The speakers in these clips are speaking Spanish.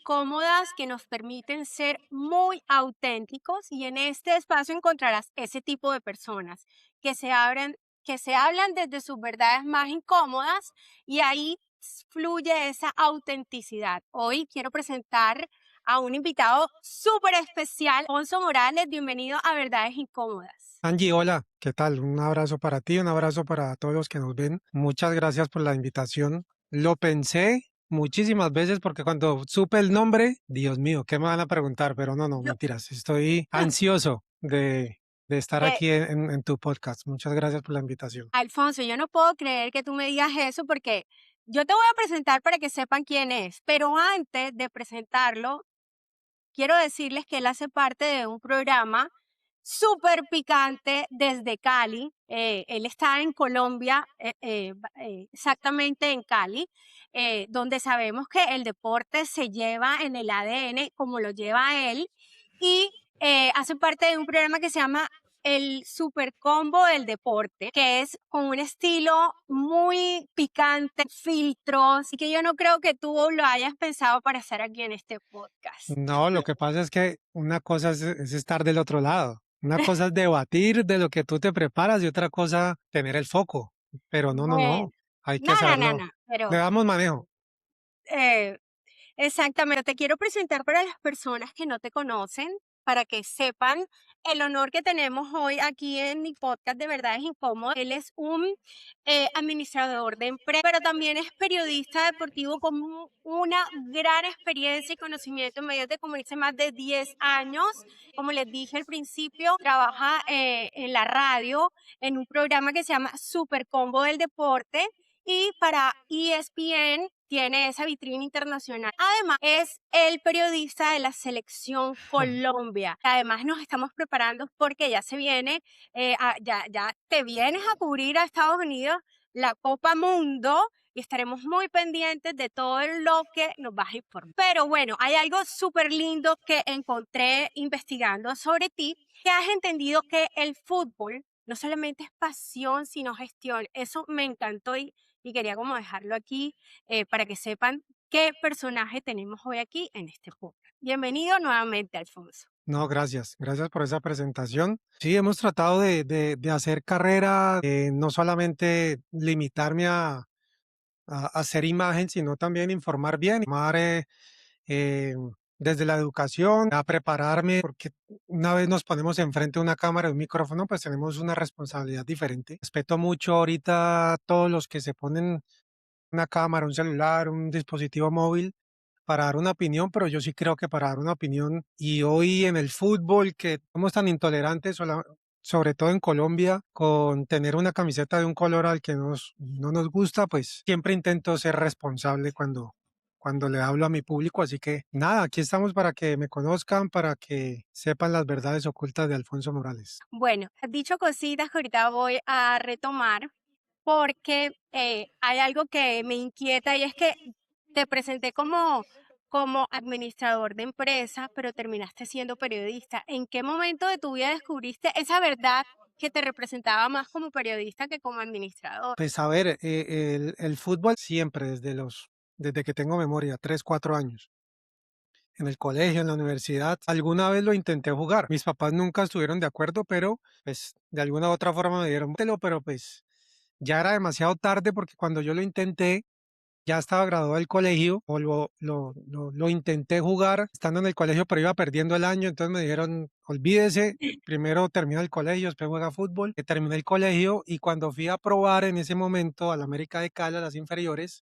incómodas que nos permiten ser muy auténticos y en este espacio encontrarás ese tipo de personas que que se hablan desde sus verdades más incómodas y ahí fluye esa autenticidad. Hoy quiero presentar a un invitado súper especial, Alfonso Morales. Bienvenido a Verdades Incómodas. Angie, hola, ¿qué tal? Un abrazo para ti, un abrazo para todos los que nos ven. Muchas gracias por la invitación. Lo pensé muchísimas veces porque cuando supe el nombre, Dios mío, ¿qué me van a preguntar? Pero no, Yo, mentiras. Estoy ansioso de estar eh, aquí en tu podcast. Muchas gracias por la invitación. Alfonso, yo no puedo creer que tú me digas eso porque yo te voy a presentar para que sepan quién es, pero antes de presentarlo, quiero decirles que él hace parte de un programa súper picante desde Cali. Él está en Colombia, exactamente en Cali, donde sabemos que el deporte se lleva en el ADN como lo lleva él y hace parte de un programa que se llama el Super Combo del Deporte, que es con un estilo muy picante, filtros, así que yo no creo que tú lo hayas pensado para estar aquí en este podcast. No, lo que pasa es que una cosa es estar del otro lado. Una cosa es debatir de lo que tú te preparas y otra cosa tener el foco. Pero Bueno, no. Hay no, que no, no, no, saberlo. Le pero damos manejo. eh, exactamente, te quiero presentar para las personas que no te conocen, para que sepan el honor que tenemos hoy aquí en mi podcast de Verdades Incómodas. Él es un administrador de empresas, pero también es periodista deportivo con una gran experiencia y conocimiento en medios de comunicación, más de 10 años. Como les dije al principio, trabaja en la radio, en un programa que se llama Super Combo del Deporte y para ESPN tiene esa vitrina internacional. Además, es el periodista de la selección Colombia. Además, nos estamos preparando porque ya se viene, ya te vienes a cubrir a Estados Unidos la Copa Mundo y estaremos muy pendientes de todo lo que nos vas a informar. Pero bueno, hay algo súper lindo que encontré investigando sobre ti, que has entendido que el fútbol no solamente es pasión, sino gestión. Eso me encantó y quería como dejarlo aquí para que sepan qué personaje tenemos hoy aquí en este podcast. Bienvenido nuevamente, Alfonso. No, gracias. Gracias por esa presentación. Sí, hemos tratado de hacer carrera, no solamente limitarme a hacer imagen, sino también informar bien, informar eh, desde la educación, a prepararme, porque una vez nos ponemos enfrente de una cámara, de un micrófono, pues tenemos una responsabilidad diferente. Respeto mucho ahorita a todos los que se ponen una cámara, un celular, un dispositivo móvil para dar una opinión, pero yo sí creo que para dar una opinión, y hoy en el fútbol que somos tan intolerantes, sobre todo en Colombia, con tener una camiseta de un color al que no nos gusta, pues siempre intento ser responsable cuando le hablo a mi público, así que nada, aquí estamos para que me conozcan, para que sepan las verdades ocultas de Alfonso Morales. Bueno, has dicho cositas que ahorita voy a retomar porque hay algo que me inquieta y es que te presenté como administrador de empresa, pero terminaste siendo periodista. ¿En qué momento de tu vida descubriste esa verdad que te representaba más como periodista que como administrador? Pues a ver, el fútbol siempre, desde que tengo memoria, 3, 4 años. En el colegio, en la universidad, alguna vez lo intenté jugar. Mis papás nunca estuvieron de acuerdo, pero pues de alguna u otra forma me dieron, "Mételo", pero pues ya era demasiado tarde porque cuando yo lo intenté, ya estaba graduado del colegio, o lo intenté jugar estando en el colegio, pero iba perdiendo el año, entonces me dijeron, olvídese, primero termina el colegio, después juega fútbol. Terminé el colegio y cuando fui a probar en ese momento al América de Cali, a las inferiores,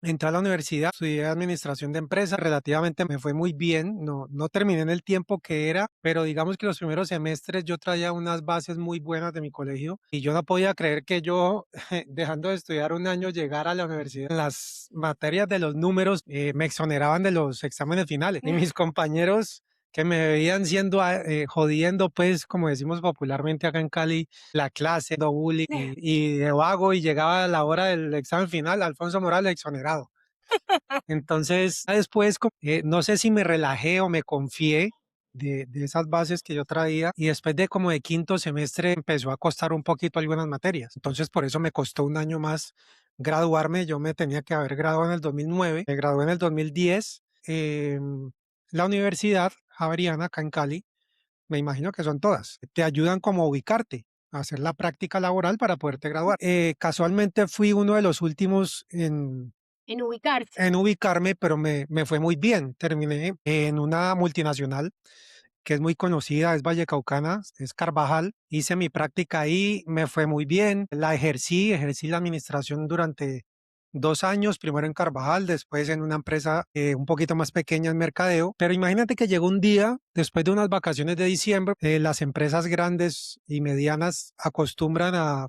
entré a la universidad, estudié administración de empresas, relativamente me fue muy bien, no terminé en el tiempo que era, pero digamos que los primeros semestres yo traía unas bases muy buenas de mi colegio y yo no podía creer que yo, dejando de estudiar un año, llegara a la universidad. En las materias de los números me exoneraban de los exámenes finales y mis compañeros que me veían siendo jodiendo, pues como decimos popularmente acá en Cali, la clase, do bullying y de vago y llegaba a la hora del examen final, Alfonso Morales exonerado. Entonces, después, no sé si me relajé o me confié de esas bases que yo traía y después de como de quinto semestre empezó a costar un poquito algunas materias. Entonces, por eso me costó un año más graduarme. Yo me tenía que haber graduado en el 2009, me gradué en el 2010. La Universidad Javeriana, acá en Cali, me imagino que son todas, te ayudan como a ubicarte, a hacer la práctica laboral para poderte graduar. Casualmente fui uno de los últimos en ubicarse. en ubicarme, pero me fue muy bien. Terminé en una multinacional que es muy conocida, es Vallecaucana, es Carvajal. Hice mi práctica ahí, me fue muy bien. La ejercí la administración durante 2 años, primero en Carvajal, después en una empresa un poquito más pequeña en mercadeo. Pero imagínate que llegó un día, después de unas vacaciones de diciembre, las empresas grandes y medianas acostumbran a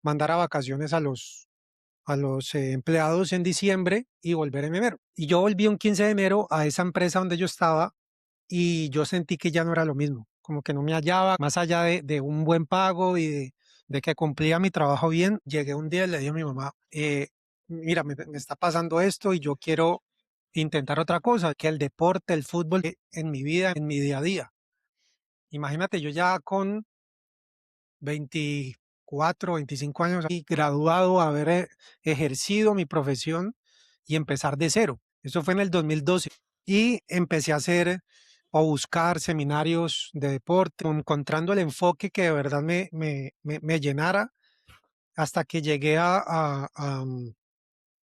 mandar a vacaciones a los empleados en diciembre y volver en enero. Y yo volví un 15 de enero a esa empresa donde yo estaba y yo sentí que ya no era lo mismo, como que no me hallaba, más allá de un buen pago y de que cumplía mi trabajo bien. Llegué un día y le dije a mi mamá, mira, me está pasando esto y yo quiero intentar otra cosa, que el deporte, el fútbol, en mi vida, en mi día a día. Imagínate, yo ya con 24, 25 años y graduado, haber ejercido mi profesión y empezar de cero. Eso fue en el 2012 y empecé a hacer o buscar seminarios de deporte, encontrando el enfoque que de verdad me llenara hasta que llegué a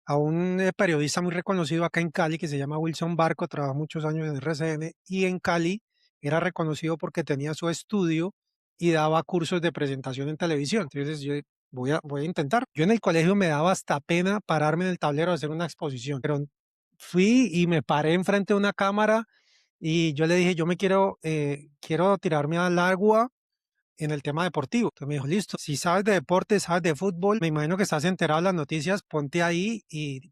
un periodista muy reconocido acá en Cali que se llama Wilson Barco, trabajó muchos años en RCN y en Cali era reconocido porque tenía su estudio y daba cursos de presentación en televisión. Entonces yo voy a intentar. Yo en el colegio me daba hasta pena pararme en el tablero a hacer una exposición, pero fui y me paré enfrente de una cámara y yo le dije, yo quiero tirarme al agua en el tema deportivo. Entonces me dijo, listo, si sabes de deporte, sabes de fútbol, me imagino que estás enterado de las noticias, ponte ahí y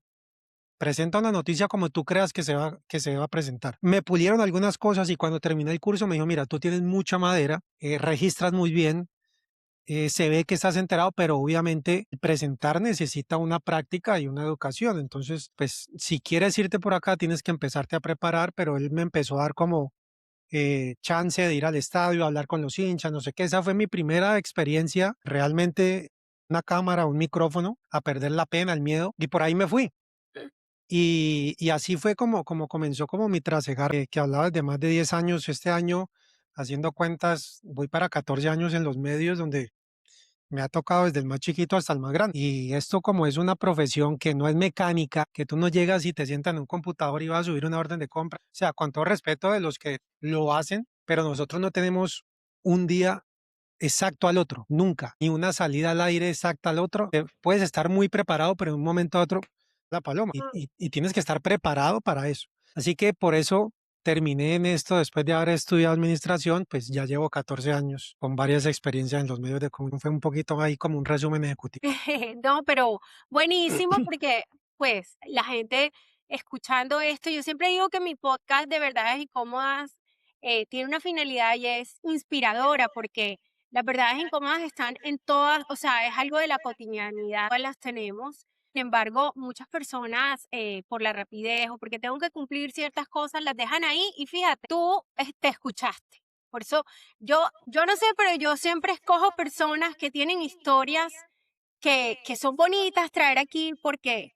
presenta una noticia como tú creas que se va a presentar. Me pulieron algunas cosas y cuando terminé el curso me dijo, mira, tú tienes mucha madera, registras muy bien, se ve que estás enterado, pero obviamente presentar necesita una práctica y una educación. Entonces, pues si quieres irte por acá, tienes que empezarte a preparar, pero él me empezó a dar como chance de ir al estadio, hablar con los hinchas, no sé qué. Esa fue mi primera experiencia, realmente una cámara, un micrófono, a perder la pena, el miedo, y por ahí me fui. Y así fue como comenzó como mi trasegar, que hablabas de más de 10 años este año, haciendo cuentas, voy para 14 años en los medios donde me ha tocado desde el más chiquito hasta el más grande. Y esto como es una profesión que no es mecánica, que tú no llegas y te sientas en un computador y vas a subir una orden de compra. O sea, con todo respeto de los que lo hacen, pero nosotros no tenemos un día exacto al otro, nunca, ni una salida al aire exacta al otro. Puedes estar muy preparado, pero en un momento a otro, la paloma, y tienes que estar preparado para eso. Así que por eso terminé en esto después de haber estudiado administración, pues ya llevo 14 años con varias experiencias en los medios de comunicación. Fue un poquito ahí como un resumen ejecutivo. No, pero buenísimo porque pues la gente escuchando esto, yo siempre digo que mi podcast de Verdades Incómodas tiene una finalidad y es inspiradora porque las verdades incómodas están en todas, o sea, es algo de la cotidianidad, todas las tenemos. Sin embargo, muchas personas por la rapidez o porque tengo que cumplir ciertas cosas, las dejan ahí y fíjate, tú te escuchaste. Por eso yo no sé, pero yo siempre escojo personas que tienen historias que son bonitas traer aquí porque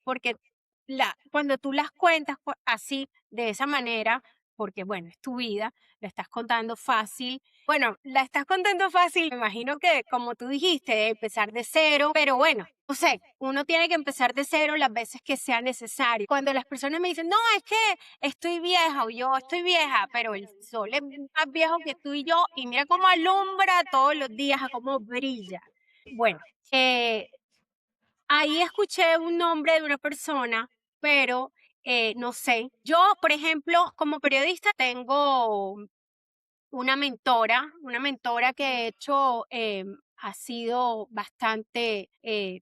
cuando tú las cuentas así, de esa manera, porque bueno, es tu vida, la estás contando fácil. Bueno, la estás contando fácil, me imagino que como tú dijiste, de empezar de cero, pero bueno, no sé, uno tiene que empezar de cero las veces que sea necesario. Cuando las personas me dicen, no, es que estoy vieja o yo estoy vieja, pero el sol es más viejo que tú y yo y mira cómo alumbra todos los días, a cómo brilla. Bueno, eh, ahí escuché un nombre de una persona, pero no sé. Yo, por ejemplo, como periodista tengo una mentora que de hecho ha sido bastante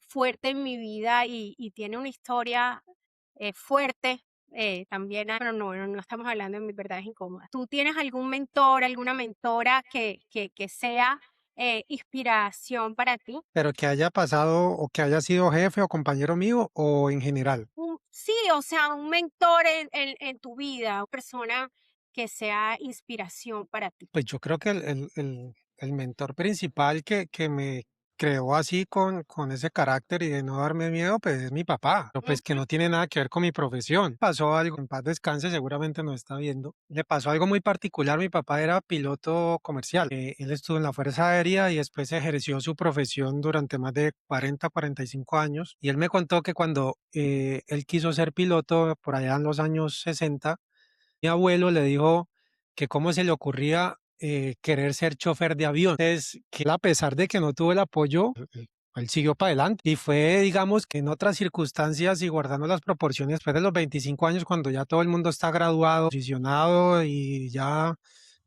fuerte en mi vida y tiene una historia fuerte. También, pero no estamos hablando de mis verdades incómodas. ¿Tú tienes algún mentor, alguna mentora que sea inspiración para ti? Pero que haya pasado o que haya sido jefe o compañero mío o en general. Sí, o sea, un mentor en tu vida, una persona que sea inspiración para ti. Pues yo creo que el mentor principal creó así con ese carácter y de no darme miedo, pues es mi papá, pero pues que Ujú. no tiene nada que ver con mi profesión. Pasó algo, en paz descanse, seguramente nos está viendo. Le pasó algo muy particular, mi papá era piloto comercial. Él estuvo en la Fuerza Aérea y después ejerció su profesión durante más de 45 años. Y él me contó que cuando él quiso ser piloto por allá en los años 60, mi abuelo le dijo que cómo se le ocurría querer ser chofer de avión. Entonces, que él, a pesar de que no tuvo el apoyo, él siguió para adelante. Y fue, digamos, que en otras circunstancias y guardando las proporciones, después de los 25 años, cuando ya todo el mundo está graduado, posicionado y ya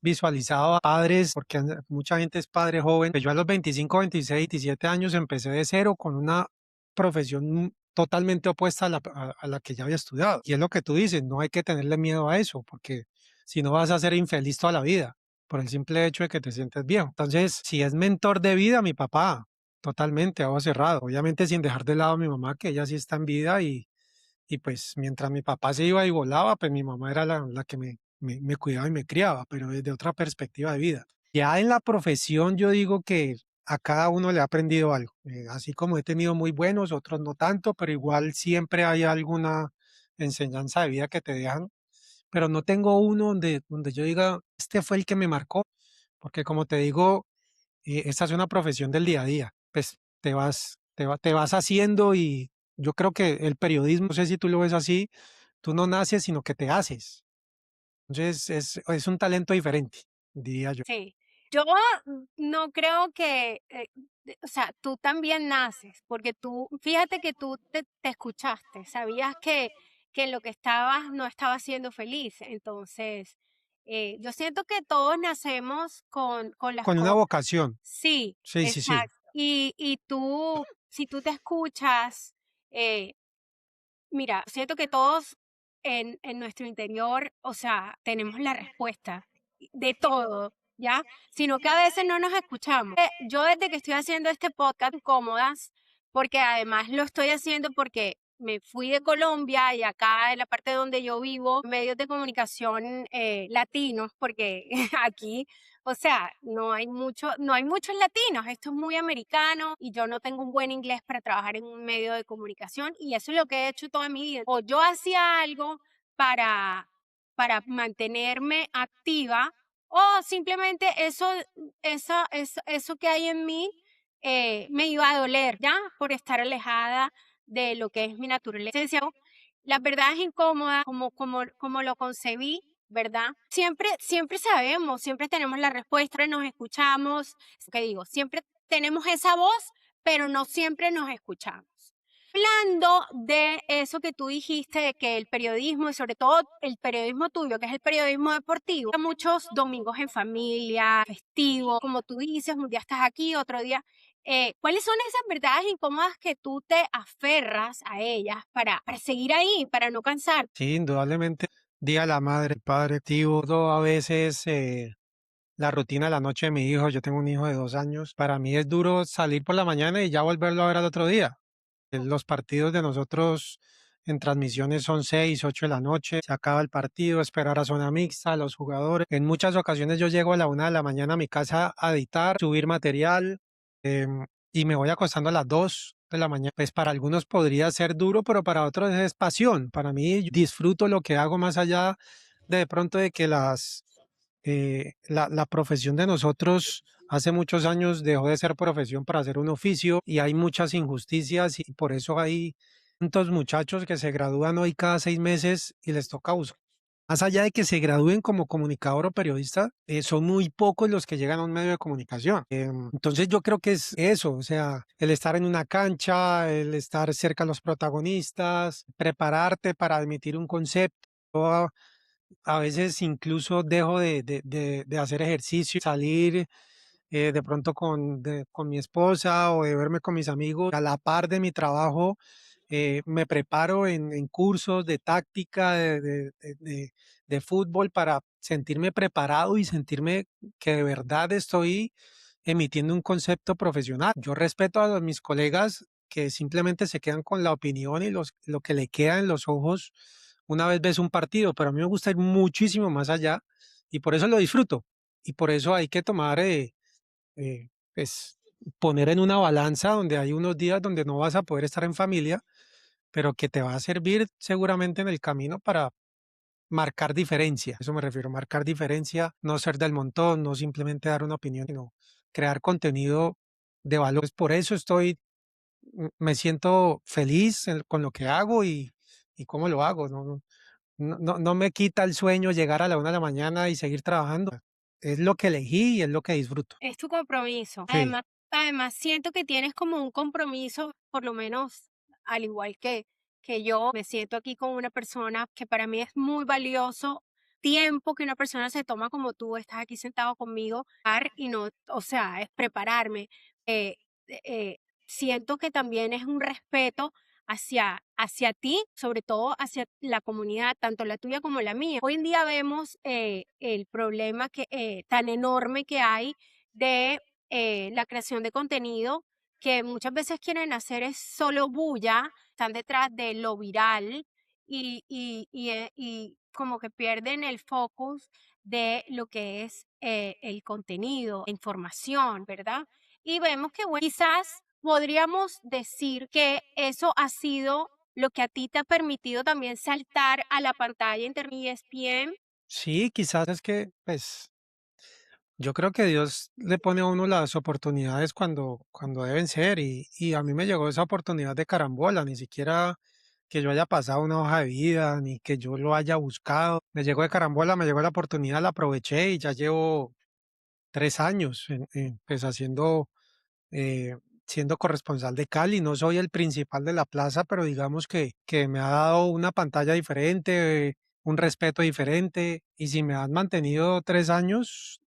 visualizado a padres, porque mucha gente es padre joven. Pues yo a los 25, 26, 27 años empecé de cero con una profesión totalmente opuesta a la que ya había estudiado. Y es lo que tú dices, no hay que tenerle miedo a eso, porque si no vas a ser infeliz toda la vida, por el simple hecho de que te sientes viejo. Entonces, si es mentor de vida, mi papá, totalmente, a ojos cerrados. Obviamente sin dejar de lado a mi mamá, que ella sí está en vida y pues mientras mi papá se iba y volaba, pues mi mamá era la que me cuidaba y me criaba, pero desde otra perspectiva de vida. Ya en la profesión yo digo que a cada uno le ha aprendido algo. Así como he tenido muy buenos, otros no tanto, pero igual siempre hay alguna enseñanza de vida que te dejan. Pero no tengo uno donde yo diga, este fue el que me marcó, porque como te digo, esta es una profesión del día a día. Pues te vas haciendo y yo creo que el periodismo, no sé si tú lo ves así, tú no naces, sino que te haces. Entonces es un talento diferente, diría yo. Sí, yo no creo que, o sea, tú también naces, porque tú, fíjate que tú te escuchaste, sabías que lo que estabas no estaba siendo feliz. Entonces, yo siento que todos nacemos con las Con una cosas. vocación. Sí, Sí, sí, sí. exacto. Y tú, si tú te escuchas, eh, mira, siento que todos en nuestro interior, o sea, tenemos la respuesta de todo, ¿ya? Sino que a veces no nos escuchamos. Yo desde que estoy haciendo este podcast cómodas, porque además lo estoy haciendo porque me fui de Colombia y acá en la parte donde yo vivo, medios de comunicación latinos, porque aquí, o sea, no hay muchos latinos, esto es muy americano y yo no tengo un buen inglés para trabajar en un medio de comunicación y eso es lo que he hecho toda mi vida. O yo hacía algo para, para mantenerme activa o simplemente eso que hay en mí me iba a doler ya por estar alejada de lo que es mi naturaleza. La verdad es incómoda como lo concebí, ¿verdad? Siempre sabemos, siempre tenemos la respuesta, nos escuchamos, ¿qué digo? Siempre tenemos esa voz, pero no siempre nos escuchamos. Hablando de eso que tú dijiste, de que el periodismo, y sobre todo el periodismo tuyo, que es el periodismo deportivo, muchos domingos en familia, festivos, como tú dices, un día estás aquí, otro día. ¿Cuáles son esas verdades incómodas que tú te aferras a ellas para seguir ahí, para no cansar? Sí, indudablemente. Día de la madre, padre, tío, todo a veces la rutina de la noche de mi hijo. Yo tengo un hijo de 2 años. Para mí es duro salir por la mañana y ya volverlo a ver al otro día. Los partidos de nosotros en transmisiones son 6, 8 de la noche, se acaba el partido, esperar a zona mixta, los jugadores. En muchas ocasiones yo llego a la 1 de la mañana a mi casa a editar, subir material y me voy acostando a las 2 de la mañana. Pues para algunos podría ser duro, pero para otros es pasión. Para mí yo disfruto lo que hago más allá de pronto de que la profesión de nosotros hace muchos años dejó de ser profesión para ser un oficio y hay muchas injusticias y por eso hay tantos muchachos que se gradúan hoy cada 6 meses y les toca buscar. Más allá de que se gradúen como comunicador o periodista, son muy pocos los que llegan a un medio de comunicación. Entonces yo creo que es eso, o sea, el estar en una cancha, el estar cerca a los protagonistas, prepararte para emitir un concepto. A veces incluso dejo de hacer ejercicio, salir de pronto con mi esposa o de verme con mis amigos. A la par de mi trabajo, me preparo en cursos de táctica, de fútbol para sentirme preparado y sentirme que de verdad estoy emitiendo un concepto profesional. Yo respeto a mis colegas que simplemente se quedan con la opinión y lo que le queda en los ojos una vez ves un partido, pero a mí me gusta ir muchísimo más allá y por eso lo disfruto y por eso hay que tomar pues, poner en una balanza donde hay unos días donde no vas a poder estar en familia, pero que te va a servir seguramente en el camino para marcar diferencia. Eso me refiero, marcar diferencia, no ser del montón, no simplemente dar una opinión, sino crear contenido de valor. Por eso me siento feliz con lo que hago y cómo lo hago. No me quita el sueño llegar a la 1 de la mañana y seguir trabajando. Es lo que elegí y es lo que disfruto. Es tu compromiso. Sí, Además siento que tienes como un compromiso, por lo menos al igual que yo, me siento aquí con una persona que para mí es muy valioso tiempo que una persona se toma como tú estás aquí sentado conmigo y no, o sea, es prepararme. Eh, Siento que también es un respeto hacia ti, sobre todo hacia la comunidad, tanto la tuya como la mía. Hoy en día vemos el problema tan enorme que hay de la creación de contenido, que muchas veces quieren hacer es solo bulla, están detrás de lo viral y como que pierden el focus de lo que es el contenido, la información, ¿verdad? Y vemos que, bueno, quizás podríamos decir que eso ha sido lo que a ti te ha permitido también saltar a la pantalla internet ESPN. sí, quizás es que, pues, yo creo que Dios le pone a uno las oportunidades cuando deben ser y a mí me llegó esa oportunidad de carambola, ni siquiera que yo haya pasado una hoja de vida, ni que yo lo haya buscado. Me llegó de carambola, me llegó la oportunidad, la aproveché y ya llevo 3 años pues haciendo eh, siendo corresponsal de Cali. No soy el principal de la plaza, pero digamos que me ha dado una pantalla diferente, un respeto diferente. Y si me han mantenido 3 años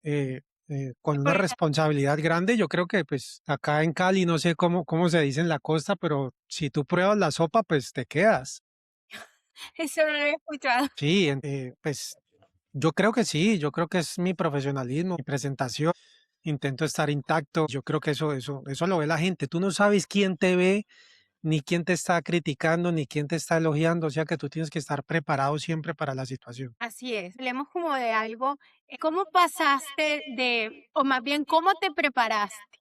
con una Porque responsabilidad grande, yo creo que pues acá en Cali, no sé cómo se dice en la costa, pero si tú pruebas la sopa, pues te quedas. eso no lo he escuchado. Sí, pues yo creo que sí, yo creo que es mi profesionalismo, mi presentación. Intento estar intacto. Yo creo que eso lo ve la gente. Tú no sabes quién te ve, ni quién te está criticando, ni quién te está elogiando. O sea que tú tienes que estar preparado siempre para la situación. Así es. Hablemos como de algo, ¿cómo pasaste o más bien, cómo te preparaste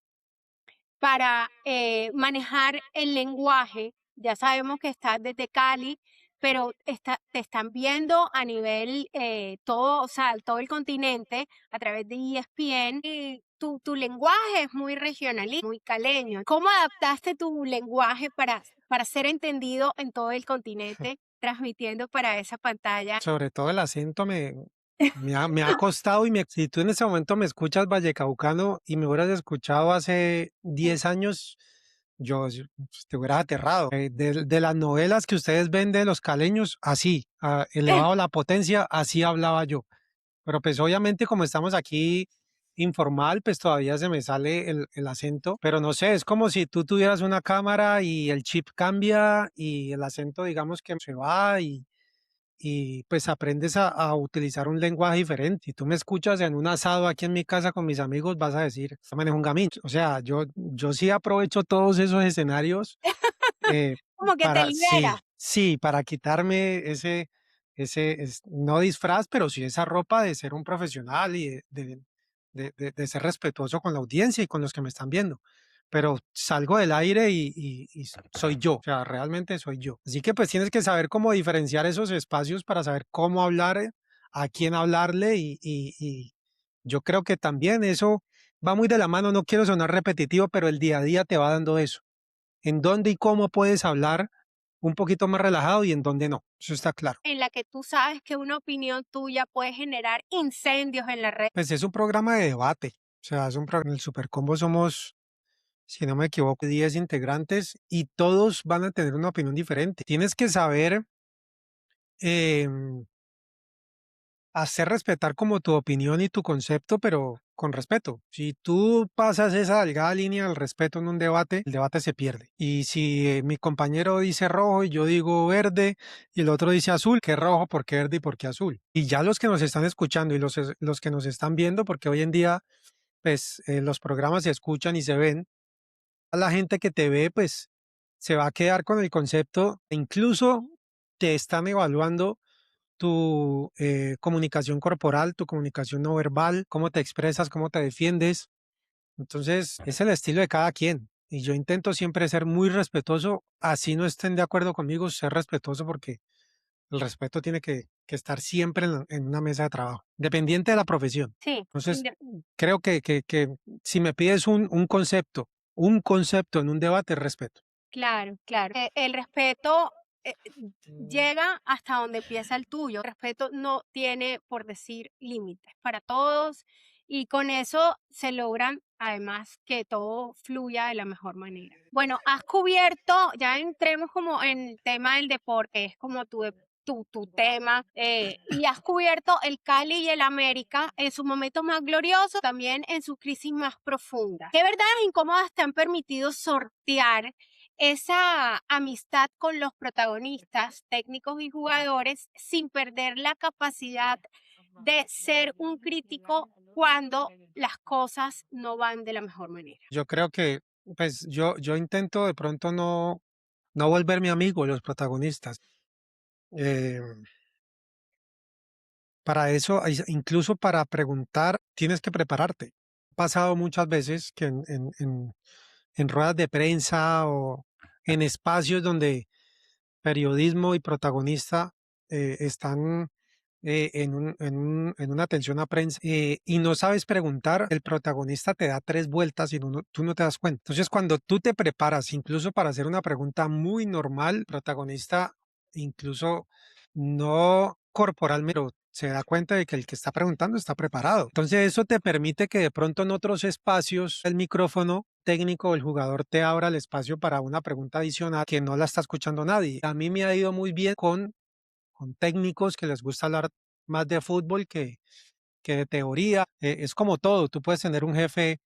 para manejar el lenguaje? Ya sabemos que estás desde Cali, pero te están viendo a nivel todo, o sea, todo el continente a través de ESPN y tu lenguaje es muy regional, muy caleño. ¿Cómo adaptaste tu lenguaje para ser entendido en todo el continente, transmitiendo para esa pantalla? Sobre todo el acento me ha costado si tú en ese momento me escuchas vallecaucano y me hubieras escuchado hace 10 años, pues, te hubieras aterrado. De las novelas que ustedes ven de los caleños, así, elevado la potencia, así hablaba yo. Pero pues obviamente como estamos aquí informal, pues todavía se me sale el acento, pero no sé, es como si tú tuvieras una cámara y el chip cambia y el acento digamos que se va y pues aprendes a utilizar un lenguaje diferente. Si tú me escuchas en un asado aquí en mi casa con mis amigos, vas a decir, este man es un gamín. O sea, yo sí aprovecho todos esos escenarios eh, Como que te sí, libera. sí, para quitarme no disfraz, pero sí esa ropa de ser un profesional y de ser respetuoso con la audiencia y con los que me están viendo. Pero salgo del aire y soy yo, o sea, realmente soy yo. Así que pues tienes que saber cómo diferenciar esos espacios para saber cómo hablar, a quién hablarle y yo creo que también eso va muy de la mano, no quiero sonar repetitivo, pero el día a día te va dando eso en dónde y cómo puedes hablar un poquito más relajado y en dónde no. Eso está claro. En la que tú sabes que una opinión tuya puede generar incendios en la red. Pues es un programa de debate. O sea, es un programa. En el Supercombo somos, si no me equivoco, 10 integrantes y todos van a tener una opinión diferente. Tienes que saber em, hacer respetar como tu opinión y tu concepto, pero con respeto. Si tú pasas esa delgada línea del respeto en un debate, el debate se pierde. Y si mi compañero dice rojo y yo digo verde y el otro dice azul, ¿qué rojo, por qué verde y por qué azul? Y ya los que nos están escuchando y los que nos están viendo, porque hoy en día pues los programas se escuchan y se ven, a la gente que te ve pues se va a quedar con el concepto, e incluso te están evaluando tu comunicación corporal, tu comunicación no verbal, cómo te expresas, cómo te defiendes. Entonces, es el estilo de cada quien. Y yo intento siempre ser muy respetuoso, así no estén de acuerdo conmigo, ser respetuoso porque el respeto tiene que estar siempre en una mesa de trabajo, dependiente de la profesión. Sí, Entonces, creo que si me pides un concepto en un debate, respeto. claro, claro. El respeto llega hasta donde empieza el tuyo. El respeto no tiene, por decir, límites para todos y con eso se logran además que todo fluya de la mejor manera. Bueno, has cubierto, ya entremos como en el tema del deporte, es como tu tema, y has cubierto el Cali y el América en sus momentos más gloriosos, también en sus crisis más profundas. ¿Qué verdades incómodas te han permitido sortear esa amistad con los protagonistas, técnicos y jugadores, sin perder la capacidad de ser un crítico cuando las cosas no van de la mejor manera? Yo creo que, pues, yo intento de pronto no volverme amigo de los protagonistas. Eh, para eso, incluso para preguntar, tienes que prepararte. Ha pasado muchas veces que en ruedas de prensa o en espacios donde periodismo y protagonista están en una atención a prensa y no sabes preguntar, el protagonista te da tres vueltas y tú no te das cuenta. Entonces, cuando tú te preparas, incluso para hacer una pregunta muy normal, el protagonista incluso no corporalmente, pero se da cuenta de que el que está preguntando está preparado. Entonces, eso te permite que de pronto en otros espacios el micrófono técnico o el jugador te abra el espacio para una pregunta adicional que no la está escuchando nadie. A mí me ha ido muy bien con técnicos que les gusta hablar más de fútbol que de teoría. Es como todo, tú puedes tener un jefe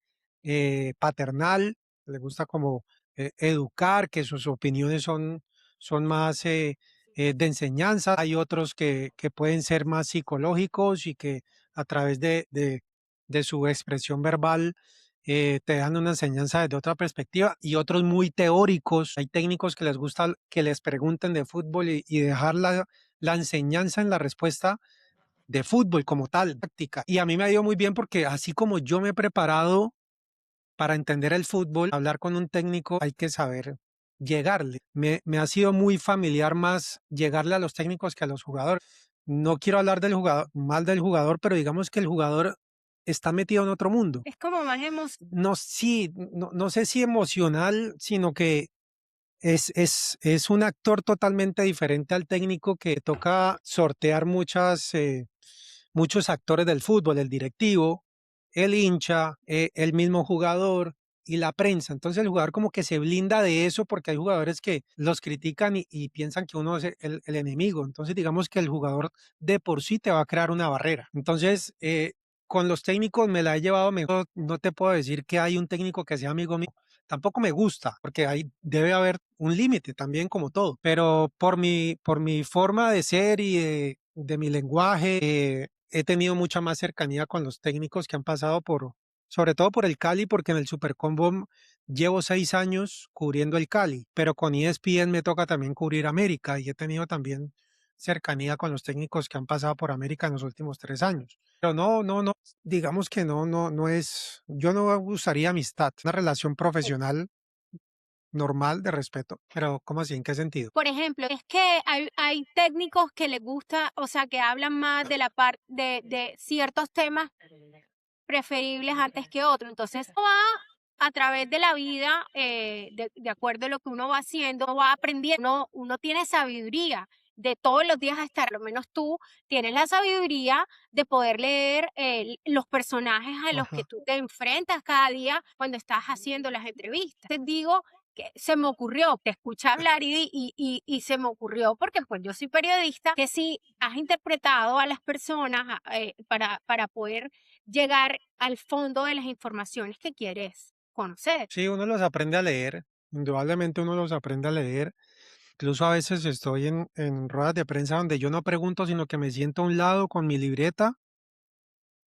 paternal, le gusta como educar, que sus opiniones son más de enseñanza. Hay otros que pueden ser más psicológicos y que a través de su expresión verbal te dan una enseñanza desde otra perspectiva y otros muy teóricos. Hay técnicos que les gusta que les pregunten de fútbol y dejar la enseñanza en la respuesta de fútbol como tal, táctica. Y a mí me ha ido muy bien porque así como yo me he preparado para entender el fútbol, hablar con un técnico hay que saber llegarle. Me ha sido muy familiar más llegarle a los técnicos que a los jugadores. No quiero hablar del jugador, mal del jugador, pero digamos que el jugador está metido en otro mundo. Es como más emocional. No, sí, no sé si emocional, sino que es un actor totalmente diferente al técnico que toca sortear muchos actores del fútbol, el directivo, el hincha, el mismo jugador y la prensa. Entonces el jugador como que se blinda de eso porque hay jugadores que los critican y piensan que uno es el enemigo. Entonces digamos que el jugador de por sí te va a crear una barrera. Entonces con los técnicos me la he llevado mejor. No te puedo decir que hay un técnico que sea amigo mío. Tampoco me gusta, porque ahí debe haber un límite también como todo. Pero por mi forma de ser y de mi lenguaje, he tenido mucha más cercanía con los técnicos que han pasado sobre todo por el Cali, porque en el Supercombo llevo 6 años cubriendo el Cali, pero con ESPN me toca también cubrir América y he tenido también cercanía con los técnicos que han pasado por América en los últimos 3 años. Pero no, digamos que no es, yo no usaría amistad, una relación profesional normal de respeto, pero ¿cómo así? ¿En qué sentido? Por ejemplo, es que hay técnicos que les gusta, o sea, que hablan más de la parte de ciertos temas preferibles antes que otros. Entonces, uno va a través de la vida, de acuerdo a lo que uno va haciendo, uno va aprendiendo, uno tiene sabiduría de todos los días estar, al menos tú tienes la sabiduría de poder leer los personajes a los que Ajá. tú te enfrentas cada día cuando estás haciendo las entrevistas. Te digo que se me ocurrió, te escuché hablar y se me ocurrió, porque pues yo soy periodista, que si has interpretado a las personas para poder llegar al fondo de las informaciones que quieres conocer. Sí, uno los aprende a leer, indudablemente uno los aprende a leer. Incluso a veces estoy en ruedas de prensa donde yo no pregunto, sino que me siento a un lado con mi libreta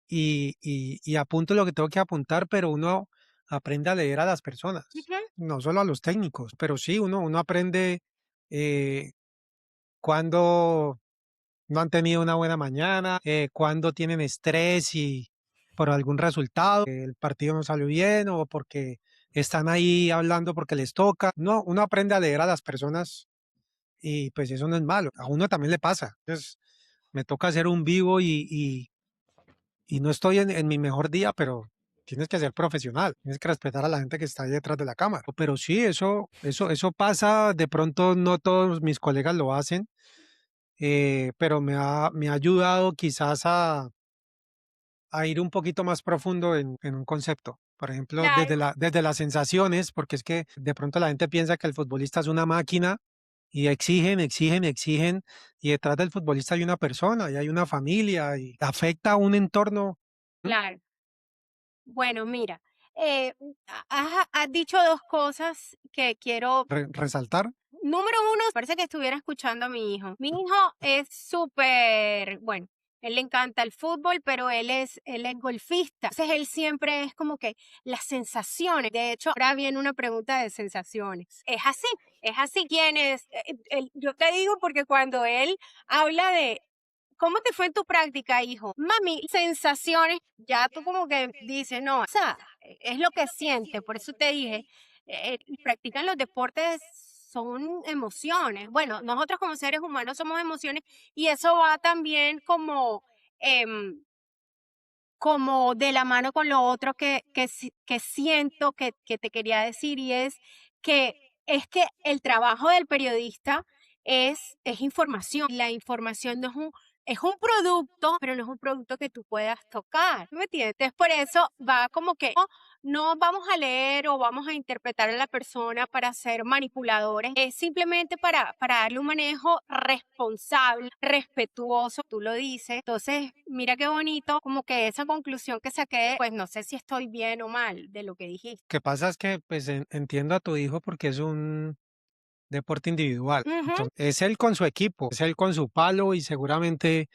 y apunto lo que tengo que apuntar, pero uno aprende a leer a las personas, Ujú. no solo a los técnicos, pero sí, uno aprende eh, cuando no han tenido una buena mañana, cuando tienen estrés por algún resultado, que el partido no salió bien o porque están ahí hablando porque les toca. No, uno aprende a leer a las personas y pues eso no es malo. A uno también le pasa. Entonces, me toca hacer un vivo y no estoy en mi mejor día, pero tienes que ser profesional, tienes que respetar a la gente que está ahí detrás de la cámara. Pero sí, eso pasa, de pronto no todos mis colegas lo hacen, pero me ha ayudado quizás a ir un poquito más profundo en un concepto. Por ejemplo, Claro, desde las sensaciones, porque es que de pronto la gente piensa que el futbolista es una máquina y exigen, exigen, exigen, y detrás del futbolista hay una persona y hay una familia y afecta a un entorno. ¿M? claro. Bueno, mira, has dicho dos cosas que quiero. Resaltar. Número uno, parece que estuviera escuchando a mi hijo. Mi hijo es súper, bueno, él le encanta el fútbol, pero él es golfista. Entonces él siempre es como que las sensaciones. De hecho, ahora viene una pregunta de sensaciones. Es así. ¿Quién es? Yo te digo porque cuando él habla de ¿cómo te fue en tu práctica, hijo? Mami, sensaciones, ya tú como que dices, no, o sea, es lo que siente, por eso te dije, practican los deportes, son emociones. Bueno, nosotros como seres humanos somos emociones y eso va también em, como de la mano con lo otro que siento que te quería decir y es que el trabajo del periodista es información. La información no es un producto, pero no es un producto que tú puedas tocar. ¿Me entiendes? Entonces, por eso va como que no vamos a leer o vamos a interpretar a la persona para ser manipuladores, es simplemente para darle un manejo responsable, respetuoso, tú lo dices. Entonces, mira qué bonito, como que esa conclusión que saqué, pues no sé si estoy bien o mal de lo que dijiste. Lo que pasa es que pues entiendo a tu hijo porque es un deporte individual. Ujú. Entonces, es él con su equipo, es él con su palo y seguramente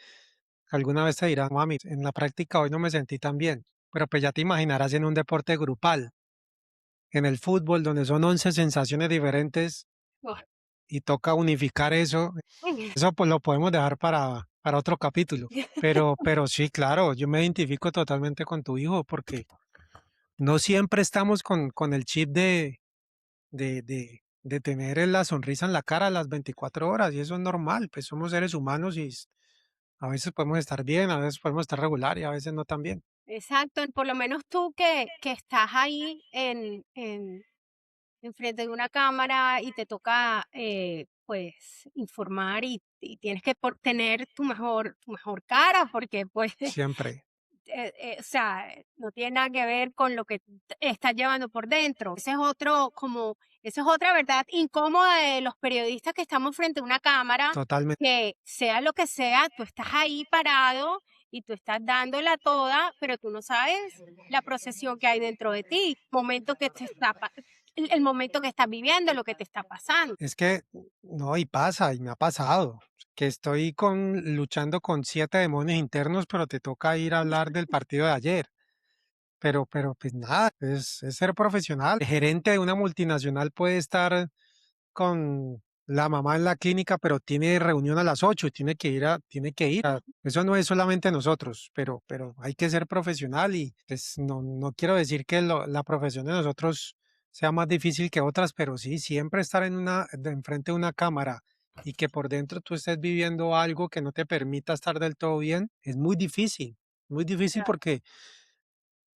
alguna vez te dirá, mami, en la práctica hoy no me sentí tan bien. Pero pues ya te imaginarás en un deporte grupal, en el fútbol, donde son 11 sensaciones diferentes Uf. y toca unificar eso. Eso pues lo podemos dejar para otro capítulo. Pero sí, claro, yo me identifico totalmente con tu hijo porque no siempre estamos con el chip de tener la sonrisa en la cara a las 24 horas y eso es normal, pues somos seres humanos y a veces podemos estar bien, a veces podemos estar regular y a veces no tan bien. Exacto, por lo menos tú que estás ahí enfrente de una cámara y te toca, pues, informar y tienes que tener tu mejor cara porque, pues, Siempre, o sea, no tiene nada que ver con lo que estás llevando por dentro. Esa es otra verdad incómoda de los periodistas que estamos frente a una cámara, totalmente, que sea lo que sea, tú estás ahí parado y tú estás dándola toda, pero tú no sabes la procesión que hay dentro de ti, momento que te está, el momento que estás viviendo, lo que te está pasando. es que no, y pasa, y me ha pasado, que estoy luchando con 7 demonios internos, pero te toca ir a hablar del partido de ayer. Pero pues nada, es ser profesional. El gerente de una multinacional puede estar con la mamá en la clínica, pero tiene reunión a las 8 y tiene que ir. Eso no es solamente nosotros, pero hay que ser profesional y pues no quiero decir que la profesión de nosotros sea más difícil que otras, pero sí, siempre estar enfrente de una cámara y que por dentro tú estés viviendo algo que no te permita estar del todo bien, es muy difícil porque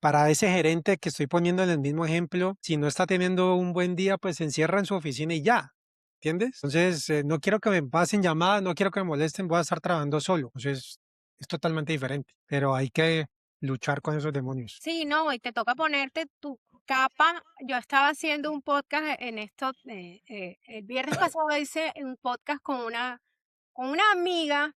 para ese gerente que estoy poniendo en el mismo ejemplo, si no está teniendo un buen día, pues se encierra en su oficina y ya, ¿entiendes? Entonces, no quiero que me pasen llamadas, no quiero que me molesten, voy a estar trabajando solo. Entonces, es totalmente diferente, pero hay que luchar con esos demonios. Sí, no, y te toca ponerte tu capa. Yo estaba haciendo un podcast en esto, el viernes pasado hice un podcast con una amiga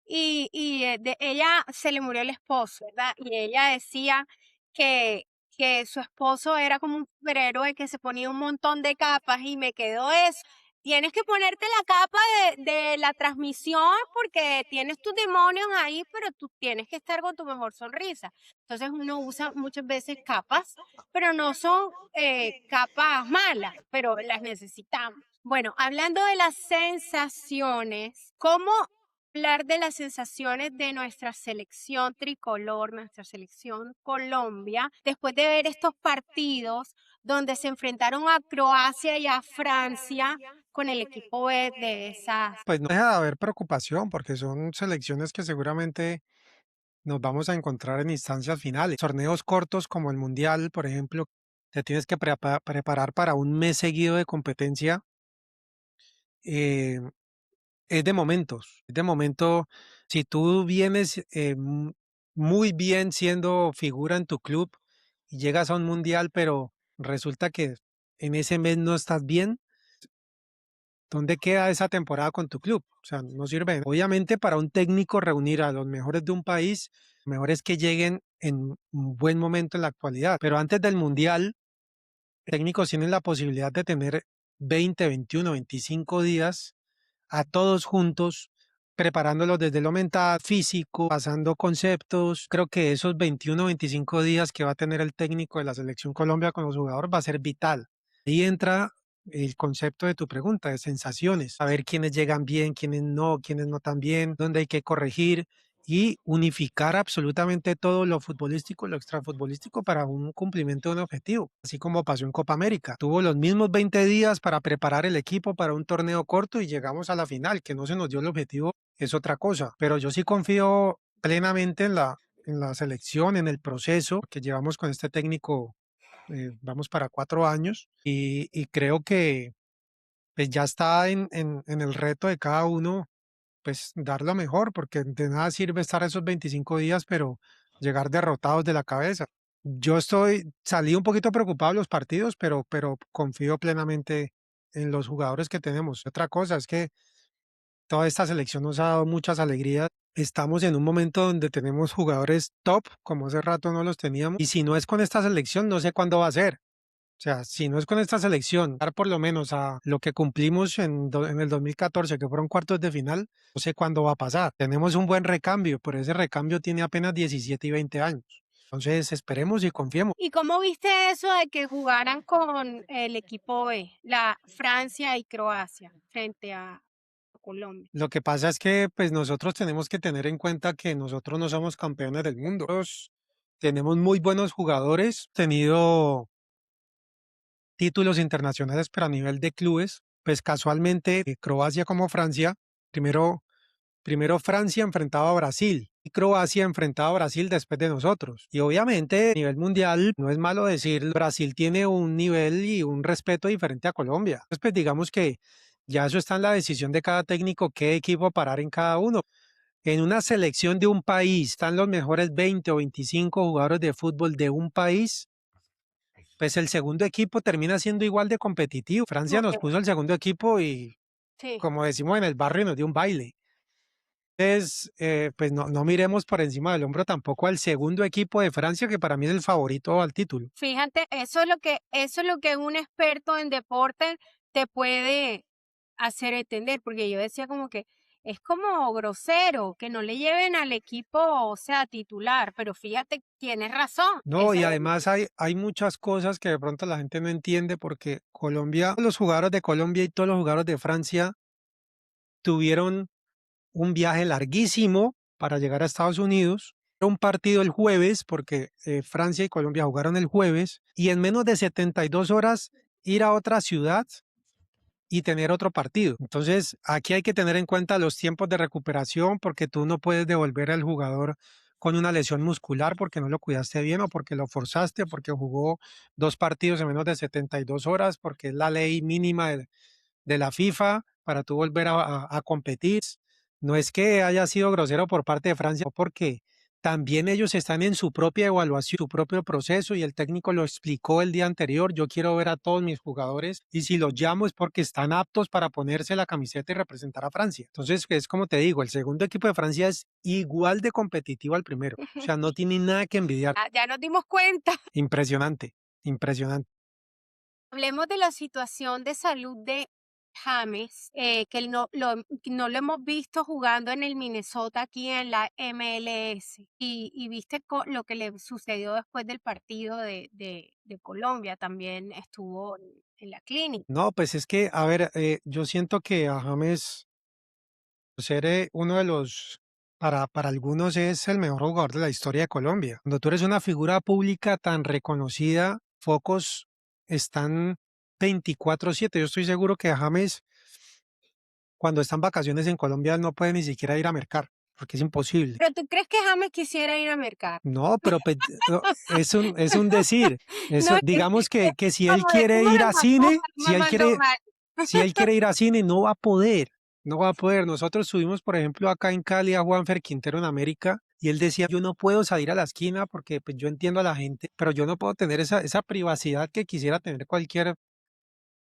y ella se le murió el esposo, ¿verdad? Y ella decía que, que su esposo era como un superhéroe que se ponía un montón de capas y me quedó eso. Tienes que ponerte la capa de la transmisión porque tienes tus demonios ahí, pero tú tienes que estar con tu mejor sonrisa. Entonces uno usa muchas veces capas, pero no son capas malas, pero las necesitamos. Bueno, hablando de las sensaciones, ¿cómo Hablar de las sensaciones de nuestra selección tricolor, nuestra selección Colombia, después de ver estos partidos donde se enfrentaron a Croacia y a Francia con el equipo B de esas. Pues no deja de haber preocupación porque son selecciones que seguramente nos vamos a encontrar en instancias finales. Torneos cortos como el Mundial, por ejemplo, te tienes que preparar para un mes seguido de competencia. eh, es de momentos, es de momento. Si tú vienes muy bien siendo figura en tu club y llegas a un Mundial, pero resulta que en ese mes no estás bien, ¿dónde queda esa temporada con tu club? O sea, no sirve. Obviamente para un técnico reunir a los mejores de un país, lo mejor es que lleguen en un buen momento en la actualidad. Pero antes del Mundial, técnicos tienen la posibilidad de tener 20, 21, 25 días a todos juntos, preparándolos desde lo mental, físico, pasando conceptos. Creo que esos 21, 25 días que va a tener el técnico de la Selección Colombia con los jugadores va a ser vital. Ahí entra el concepto de tu pregunta, de sensaciones, saber quiénes llegan bien, quiénes no tan bien, dónde hay que corregir y unificar absolutamente todo lo futbolístico, lo extrafutbolístico para un cumplimiento de un objetivo, así como pasó en Copa América. Tuvo los mismos 20 días para preparar el equipo para un torneo corto y llegamos a la final, que no se nos dio el objetivo, es otra cosa, pero yo sí confío plenamente en la selección, en el proceso que llevamos con este técnico. Vamos para 4 años y creo que pues ya está en el reto de cada uno pues dar lo mejor, porque de nada sirve estar esos 25 días, pero llegar derrotados de la cabeza. Salí un poquito preocupado de los partidos, pero confío plenamente en los jugadores que tenemos. Otra cosa es que toda esta selección nos ha dado muchas alegrías. Estamos en un momento donde tenemos jugadores top, como hace rato no los teníamos, y si no es con esta selección, no sé cuándo va a ser. O sea, si no es con esta selección, dar por lo menos a lo que cumplimos en el 2014, que fueron cuartos de final, no sé cuándo va a pasar. Tenemos un buen recambio, pero ese recambio tiene apenas 17 y 20 años. Entonces, esperemos y confiemos. ¿Y cómo viste eso de que jugaran con el equipo B, la Francia y Croacia, frente a Colombia? Lo que pasa es que pues nosotros tenemos que tener en cuenta que nosotros no somos campeones del mundo. Nosotros tenemos muy buenos jugadores, tenido títulos internacionales, pero a nivel de clubes, pues casualmente Croacia como Francia, primero Primero Francia enfrentaba a Brasil y Croacia enfrentaba a Brasil después de nosotros. Y obviamente a nivel mundial, no es malo decir, Brasil tiene un nivel y un respeto diferente a Colombia. Entonces, pues digamos que ya eso está en la decisión de cada técnico, qué equipo parar en cada uno. En una selección de un país están los mejores 20 o 25 jugadores de fútbol de un país, pues el segundo equipo termina siendo igual de competitivo. Francia nos Ok, puso el segundo equipo y, sí. como decimos en el barrio, nos dio un baile. Entonces, pues no miremos por encima del hombro tampoco al segundo equipo de Francia, que para mí es el favorito al título. Fíjate, eso es lo que un experto en deporte te puede hacer entender, porque yo decía como que es como grosero que no le lleven al equipo, o sea, titular, pero fíjate, tienes razón. No, y además hay muchas cosas que de pronto la gente no entiende porque Colombia, los jugadores de Colombia y todos los jugadores de Francia tuvieron un viaje larguísimo para llegar a Estados Unidos. Era un partido el jueves, porque Francia y Colombia jugaron el jueves, y en menos de 72 horas ir a otra ciudad y tener otro partido. Entonces, aquí hay que tener en cuenta los tiempos de recuperación porque tú no puedes devolver al jugador con una lesión muscular porque no lo cuidaste bien o porque lo forzaste, porque jugó 2 partidos en menos de 72 horas, porque es la ley mínima de la FIFA para tú volver a competir. No es que haya sido grosero por parte de Francia, porque también ellos están en su propia evaluación, su propio proceso y el técnico lo explicó el día anterior. Yo quiero ver a todos mis jugadores y si los llamo es porque están aptos para ponerse la camiseta y representar a Francia. Entonces, es como te digo, el segundo equipo de Francia es igual de competitivo al primero. O sea, no tiene nada que envidiar. Ya nos dimos cuenta. Impresionante, impresionante. Hablemos de la situación de salud de James, que no lo hemos visto jugando en el Minnesota aquí en la MLS. Y viste lo que le sucedió después del partido de Colombia, también estuvo en la clínica. No, pues es que, a ver, yo siento que a James ser uno de los, para algunos es el mejor jugador de la historia de Colombia. Cuando tú eres una figura pública tan reconocida, focos están 24/7. Yo estoy seguro que James, cuando está en vacaciones en Colombia, no puede ni siquiera ir a mercar, porque es imposible. Pero ¿tú crees que James quisiera ir a mercar? No, pero pues, es un decir. No, Eso, es digamos que si él como quiere decimos ir en a cine, Macondo, me mandó mal. si él quiere ir a cine, no va a poder, no va a poder. Nosotros tuvimos, por ejemplo, acá en Cali a Juanfer Quintero en América y él decía, yo no puedo salir a la esquina porque pues, yo entiendo a la gente, pero yo no puedo tener esa privacidad que quisiera tener cualquier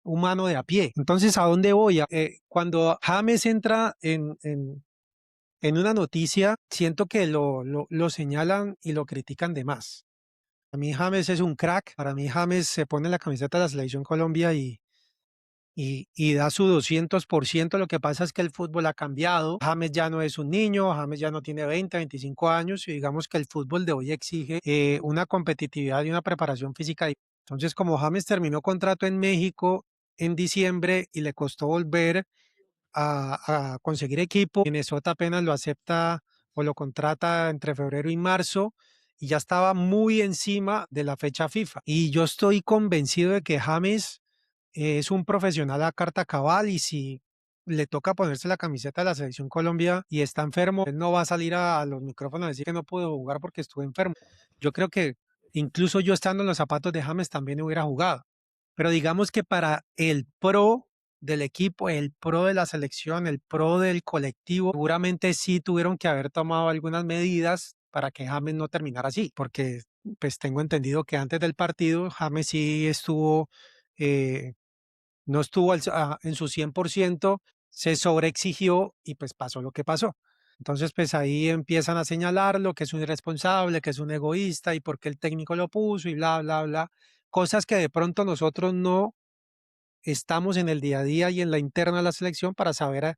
humano de a pie. Entonces, ¿a dónde voy? Cuando James entra en una noticia, siento que lo señalan y lo critican de más. Para mí James es un crack, para mí James se pone la camiseta de la Selección Colombia y da su 200%. Lo que pasa es que el fútbol ha cambiado. James ya no es un niño, James ya no tiene 20, 25 años y digamos que el fútbol de hoy exige una competitividad y una preparación física. Entonces, como James terminó contrato en México en diciembre y le costó volver a conseguir equipo, Minnesota apenas lo acepta o lo contrata entre febrero y marzo y ya estaba muy encima de la fecha FIFA. Y yo estoy convencido de que James es un profesional a carta cabal y si le toca ponerse la camiseta de la Selección Colombia y está enfermo, él no va a salir a los micrófonos a decir que no pudo jugar porque estuvo enfermo. Yo creo que incluso yo estando en los zapatos de James también hubiera jugado. Pero digamos que para el pro del equipo, el pro de la selección, el pro del colectivo, seguramente sí tuvieron que haber tomado algunas medidas para que James no terminara así, porque pues tengo entendido que antes del partido James sí estuvo eh, no estuvo en su 100%, se sobreexigió y pues pasó lo que pasó. Entonces, pues ahí empiezan a señalarlo, que es un irresponsable, que es un egoísta y por qué el técnico lo puso y bla, bla, bla. Cosas que de pronto nosotros no estamos en el día a día y en la interna de la selección para saber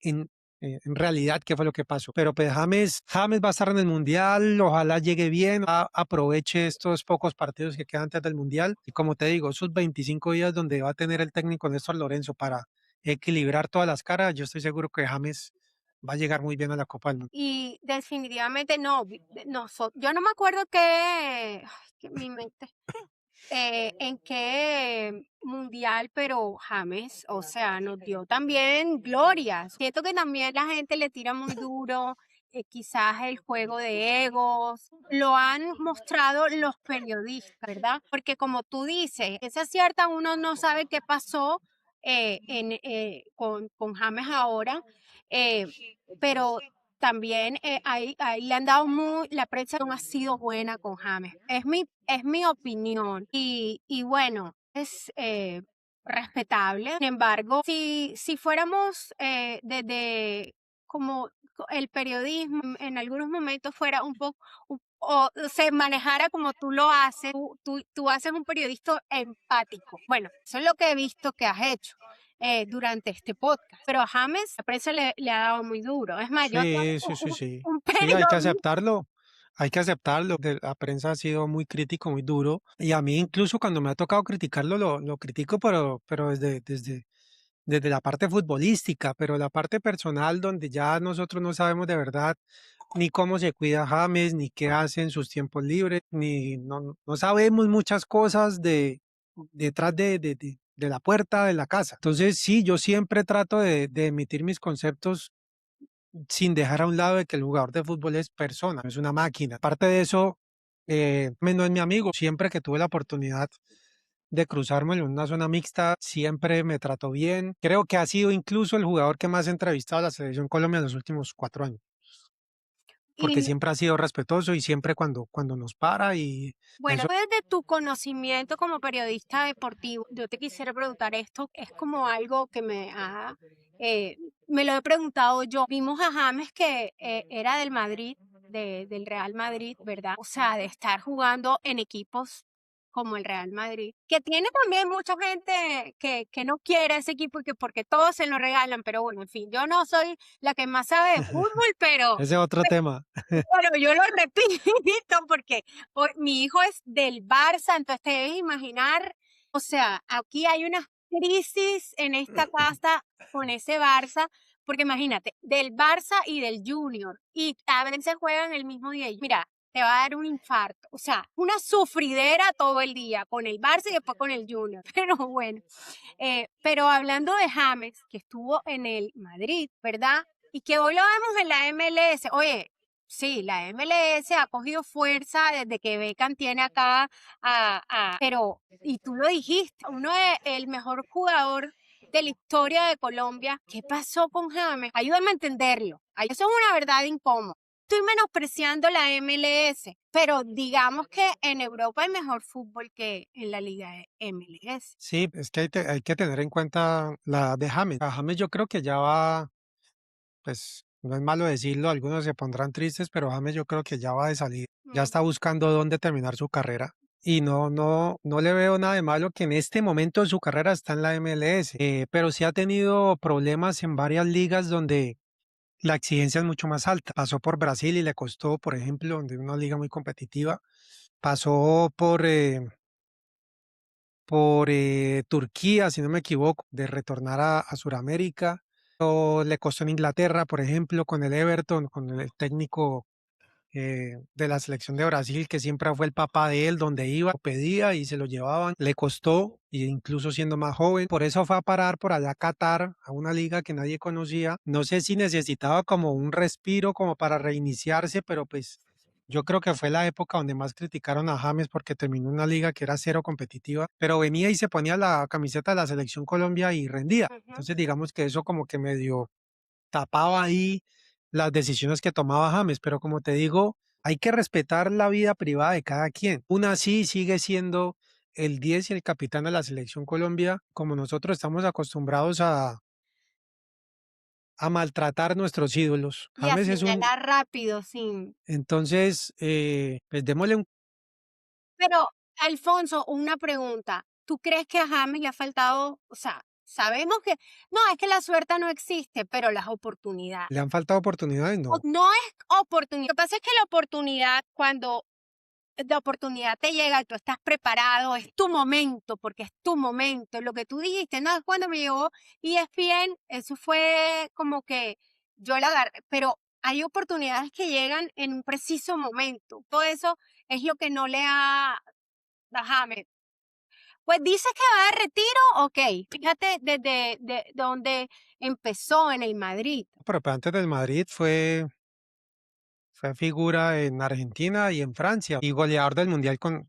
en, en realidad qué fue lo que pasó. Pero pues James va a estar en el Mundial, ojalá llegue bien, aproveche estos pocos partidos que quedan antes del Mundial. Y como te digo, esos 25 días donde va a tener el técnico Néstor Lorenzo para equilibrar todas las caras, yo estoy seguro que James va a llegar muy bien a la Copa del Mundo. Y definitivamente no, no, yo no me acuerdo qué, ay, que mi mente, en qué mundial, pero James, o sea, nos dio también glorias. Siento que también la gente le tira muy duro, quizás el juego de egos, lo han mostrado los periodistas, ¿verdad? Porque como tú dices, esa cierta uno no sabe qué pasó con James ahora, eh, pero también ahí le han dado la prensa no ha sido buena con James. Es mi opinión. Y bueno, es respetable. Sin embargo, si fuéramos desde como el periodismo en algunos momentos fuera un poco, o se manejara como tú lo haces, tú haces un periodista empático. Bueno, eso es lo que he visto que has hecho durante este podcast. Pero a James la prensa le ha dado muy duro. Es más, yo Sí, tengo sí, sí, sí. un Sí, hay que periodista. aceptarlo. Hay que aceptarlo. La prensa ha sido muy crítico, muy duro. Y a mí incluso cuando me ha tocado criticarlo, lo critico, pero desde la parte futbolística, pero la parte personal donde ya nosotros no sabemos de verdad ni cómo se cuida James, ni qué hace en sus tiempos libres, ni no sabemos muchas cosas detrás de la puerta de la casa. Entonces, sí, yo siempre trato de emitir mis conceptos sin dejar a un lado de que el jugador de fútbol es persona, no es una máquina. Aparte de eso, no es mi amigo. Siempre que tuve la oportunidad de cruzarme en una zona mixta, siempre me trató bien. Creo que ha sido incluso el jugador que más he entrevistado a la Selección Colombia en los últimos 4 años, porque Y siempre ha sido respetuoso y siempre cuando nos para y bueno, eso. desde tu conocimiento como periodista deportivo, yo te quisiera preguntar esto, es como algo que me lo he preguntado yo. Vimos a James que era del Madrid, del Real Madrid, ¿verdad? O sea, de estar jugando en equipos como el Real Madrid, que tiene también mucha gente que no quiere ese equipo y que porque todos se lo regalan, pero bueno, en fin, yo no soy la que más sabe de fútbol, pero Ese es otro tema. bueno, yo lo repito porque mi hijo es del Barça, entonces te debes imaginar, o sea, aquí hay una crisis en esta casa con ese Barça, porque imagínate, del Barça y del Junior, y a veces juegan el mismo día. Y mira, te va a dar un infarto. O sea, una sufridera todo el día con el Barça y después con el Junior. Pero bueno, pero hablando de James, que estuvo en el Madrid, ¿verdad? Y que hoy lo vemos en la MLS. Oye, sí, la MLS ha cogido fuerza desde que Beckham tiene acá pero, y tú lo dijiste, uno es el mejor jugador de la historia de Colombia. ¿Qué pasó con James? Ayúdame a entenderlo. Eso es una verdad incómoda. Estoy menospreciando la MLS, pero digamos que en Europa hay mejor fútbol que en la liga de MLS. Sí, es que hay que tener en cuenta la edad de James. A James yo creo que ya va, pues no es malo decirlo, algunos se pondrán tristes, pero James yo creo que ya va de salir, ya Mm, está buscando dónde terminar su carrera. Y no le veo nada de malo que en este momento de su carrera está en la MLS, pero sí ha tenido problemas en varias ligas donde la exigencia es mucho más alta. Pasó por Brasil y le costó, por ejemplo, donde una liga muy competitiva. Pasó por Turquía, si no me equivoco, de retornar a Sudamérica. O le costó en Inglaterra, por ejemplo, con el Everton, con el técnico de la selección de Brasil, que siempre fue el papá de él, donde iba, lo pedía y se lo llevaban. Le costó, e incluso siendo más joven. Por eso fue a parar por allá a Qatar, a una liga que nadie conocía. No sé si necesitaba como un respiro, como para reiniciarse, pero pues yo creo que fue la época donde más criticaron a James porque terminó una liga que era cero competitiva, pero venía y se ponía la camiseta de la selección Colombia y rendía. ujú. Entonces digamos que eso como que medio tapaba ahí las decisiones que tomaba James, pero como te digo, hay que respetar la vida privada de cada quien. Aún así sigue siendo el 10 y el capitán de la selección Colombia, como nosotros estamos acostumbrados a maltratar nuestros ídolos. Y a James es un, señalar rápido, sin. entonces, pues démosle un, Pero, Alfonso, una pregunta. ¿Tú crees que a James le ha faltado, o sea, sabemos que, no, es que la suerte no existe, pero las oportunidades? le han faltado oportunidades, no. No es oportunidad. Lo que pasa es que la oportunidad, cuando la oportunidad te llega y tú estás preparado, es tu momento, porque es tu momento. Lo que tú dijiste, no, es cuando me llegó ESPN, eso fue como que yo la agarré, pero hay oportunidades que llegan en un preciso momento. Todo eso es lo que no le ha a James. Pues dices que va de retiro, ok. Fíjate desde donde empezó en el Madrid. Pero pues, antes del Madrid fue figura en Argentina y en Francia y goleador del Mundial con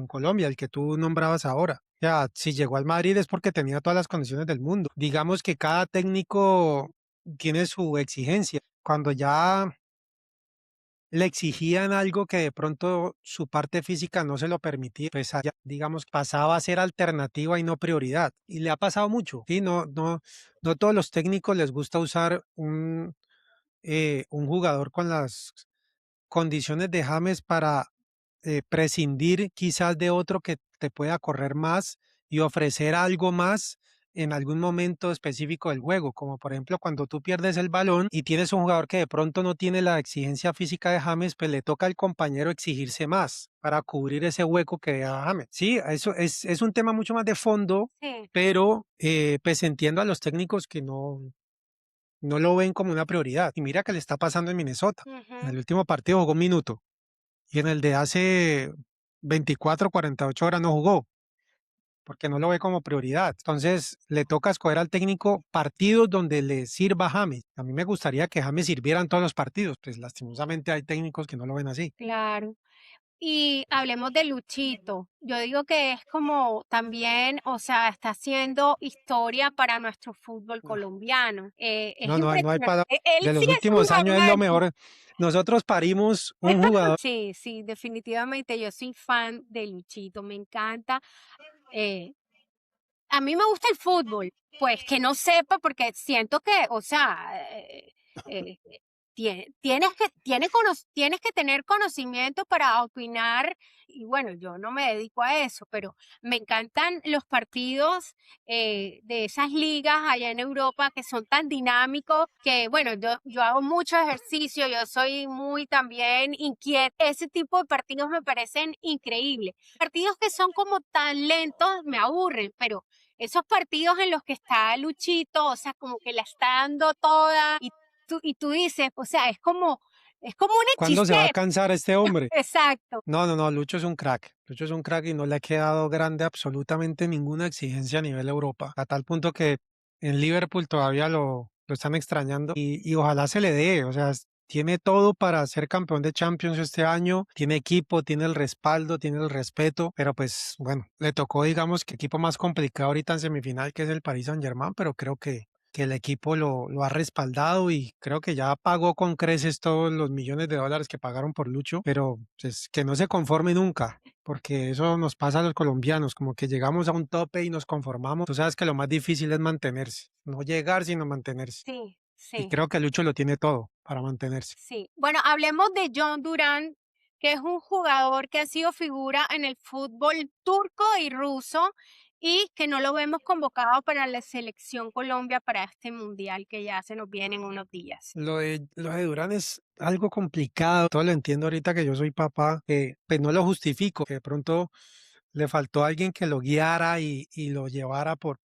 Colombia, el que tú nombrabas ahora. O sea, si llegó al Madrid es porque tenía todas las condiciones del mundo. Digamos que cada técnico tiene su exigencia. Cuando ya le exigían algo que de pronto su parte física no se lo permitía, pues allá, digamos, pasaba a ser alternativa y no prioridad. Y le ha pasado mucho. Sí, no todos los técnicos les gusta usar un jugador con las condiciones de James para prescindir quizás de otro que te pueda correr más y ofrecer algo más en algún momento específico del juego, como por ejemplo cuando tú pierdes el balón y tienes un jugador que de pronto no tiene la exigencia física de James, pues le toca al compañero exigirse más para cubrir ese hueco que deja James. Sí, eso es un tema mucho más de fondo, Sí. pero pues entiendo a los técnicos que no lo ven como una prioridad. Y mira que le está pasando en Minnesota. En el Ujú. último partido jugó un minuto y en el de hace 24, 48 horas no jugó porque no lo ve como prioridad. Entonces le toca escoger al técnico partidos donde le sirva a James. A mí me gustaría que James sirviera en todos los partidos, pues lastimosamente hay técnicos que no lo ven así. Claro. Y hablemos de Luchito. Yo digo que es como también, o sea, está haciendo historia para nuestro fútbol No, colombiano. Es no hay impresionante. para... Él De sí los es un últimos años es lo magnánimo. mejor. Nosotros parimos un jugador. Sí, sí, definitivamente yo soy fan de Luchito, me encanta. eh, a mí me gusta el fútbol, pues que no sepa porque siento que, o sea, eh, tienes que tener conocimiento para opinar y bueno, yo no me dedico a eso, pero me encantan los partidos de esas ligas allá en Europa que son tan dinámicos que bueno, yo hago mucho ejercicio, yo soy muy también inquieta, ese tipo de partidos me parecen increíbles. Partidos que son como tan lentos me aburren, pero esos partidos en los que está Luchito, o sea, como que la está dando toda y tú dices, o sea, es como un ¿Cuándo se va a hechicero. cansar este hombre? Exacto. No, no, no, Lucho es un crack. Lucho es un crack y no le ha quedado grande absolutamente ninguna exigencia a nivel Europa, a tal punto que en Liverpool todavía lo están extrañando y ojalá se le dé, o sea, tiene todo para ser campeón de Champions este año, tiene equipo, tiene el respaldo, tiene el respeto, pero pues bueno, le tocó digamos que equipo más complicado ahorita en semifinal que es el Paris Saint-Germain, pero creo que el equipo lo ha respaldado y creo que ya pagó con creces todos los millones de dólares que pagaron por Lucho, pero pues, que no se conforme nunca, porque eso nos pasa a los colombianos, como que llegamos a un tope y nos conformamos. Tú sabes que lo más difícil es mantenerse, no llegar, sino mantenerse. Sí, Y sí. creo que Lucho lo tiene todo para mantenerse. Sí, bueno, hablemos de John Durán, que es un jugador que ha sido figura en el fútbol turco y ruso y que no lo vemos convocado para la selección Colombia para este mundial que ya se nos viene en unos días. Lo de Durán es algo complicado, todo lo entiendo ahorita que yo soy papá, que pues no lo justifico, que de pronto le faltó alguien que lo guiara y lo llevara por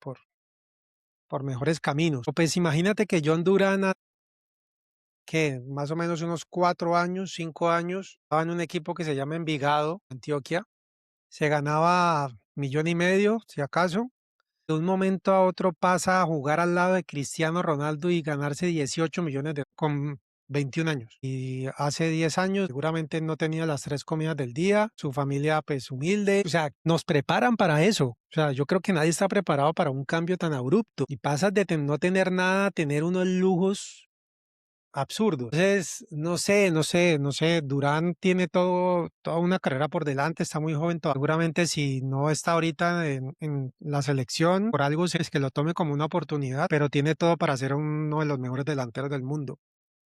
mejores caminos. Pues imagínate que John Durán, que más o menos unos 4 años, 5 años, estaba en un equipo que se llama Envigado, Antioquia, se ganaba 1,5 millones, si acaso. De un momento a otro pasa a jugar al lado de Cristiano Ronaldo y ganarse 18 millones con 21 años. Y hace 10 años seguramente no tenía las tres comidas del día, su familia pues humilde, o sea, nos preparan para eso. O sea, yo creo que nadie está preparado para un cambio tan abrupto y pasas de no tener nada a tener unos lujos absurdos. Entonces, no sé, Durán tiene toda una carrera por delante, está muy joven todavía. Seguramente si no está ahorita en la selección, por algo es que lo tome como una oportunidad, pero tiene todo para ser uno de los mejores delanteros del mundo,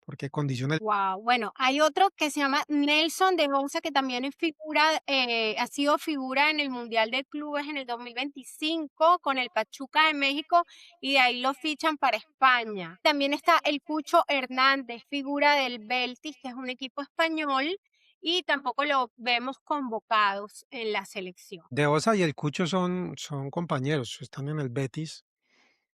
porque condiciones Wow, bueno, hay otro que se llama Nelson de Sousa, que también es figura, ha sido figura en el Mundial de Clubes en el 2025 con el Pachuca de México y de ahí lo fichan para España. También está el Cucho Hernández, figura del Betis, que es un equipo español, y tampoco lo vemos convocados en la selección. de Osa y el Cucho son compañeros, están en el Betis.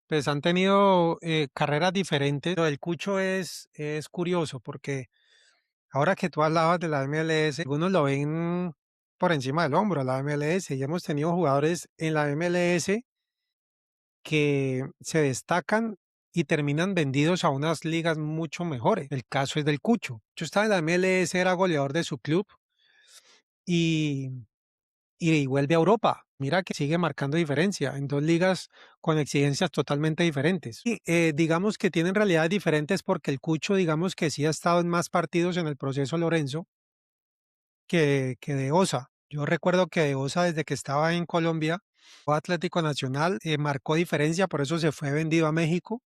Pues han tenido carreras diferentes, pero el Cucho es curioso porque ahora que tú hablabas de la MLS, algunos lo ven por encima del hombro a la MLS y hemos tenido jugadores en la MLS que se destacan y terminan vendidos a unas ligas mucho mejores. El caso es del Cucho. Yo estaba en la MLS, era goleador de su club y, y vuelve a Europa. Mira que sigue marcando diferencia en dos ligas con exigencias totalmente diferentes. Y digamos que tienen realidades diferentes porque el Cucho, digamos que sí ha estado en más partidos en el proceso Lorenzo que de Osa. Yo recuerdo que de Osa desde que estaba en Colombia, fue Atlético Nacional, marcó diferencia, por eso se fue vendido a México.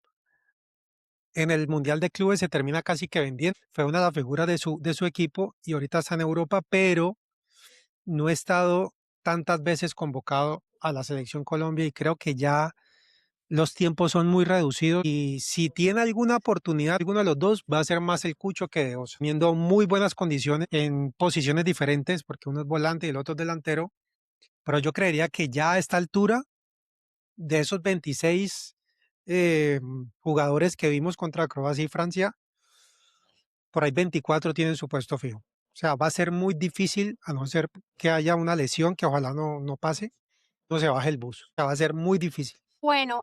En el Mundial de Clubes se termina casi que vendiendo. Fue una de las figuras de su equipo y ahorita está en Europa, pero no ha estado tantas veces convocado a la selección Colombia y creo que ya los tiempos son muy reducidos y si tiene alguna oportunidad, alguno de los dos va a ser más el Cucho que de Osa, teniendo muy buenas condiciones en posiciones diferentes, porque uno es volante y el otro es delantero, pero yo creería que ya a esta altura, de esos 26 jugadores que vimos contra Croacia y Francia, por ahí 24 tienen su puesto fijo. O sea, va a ser muy difícil, a no ser que haya una lesión, que ojalá no pase, no se baje el bus. O sea, va a ser muy difícil. Bueno,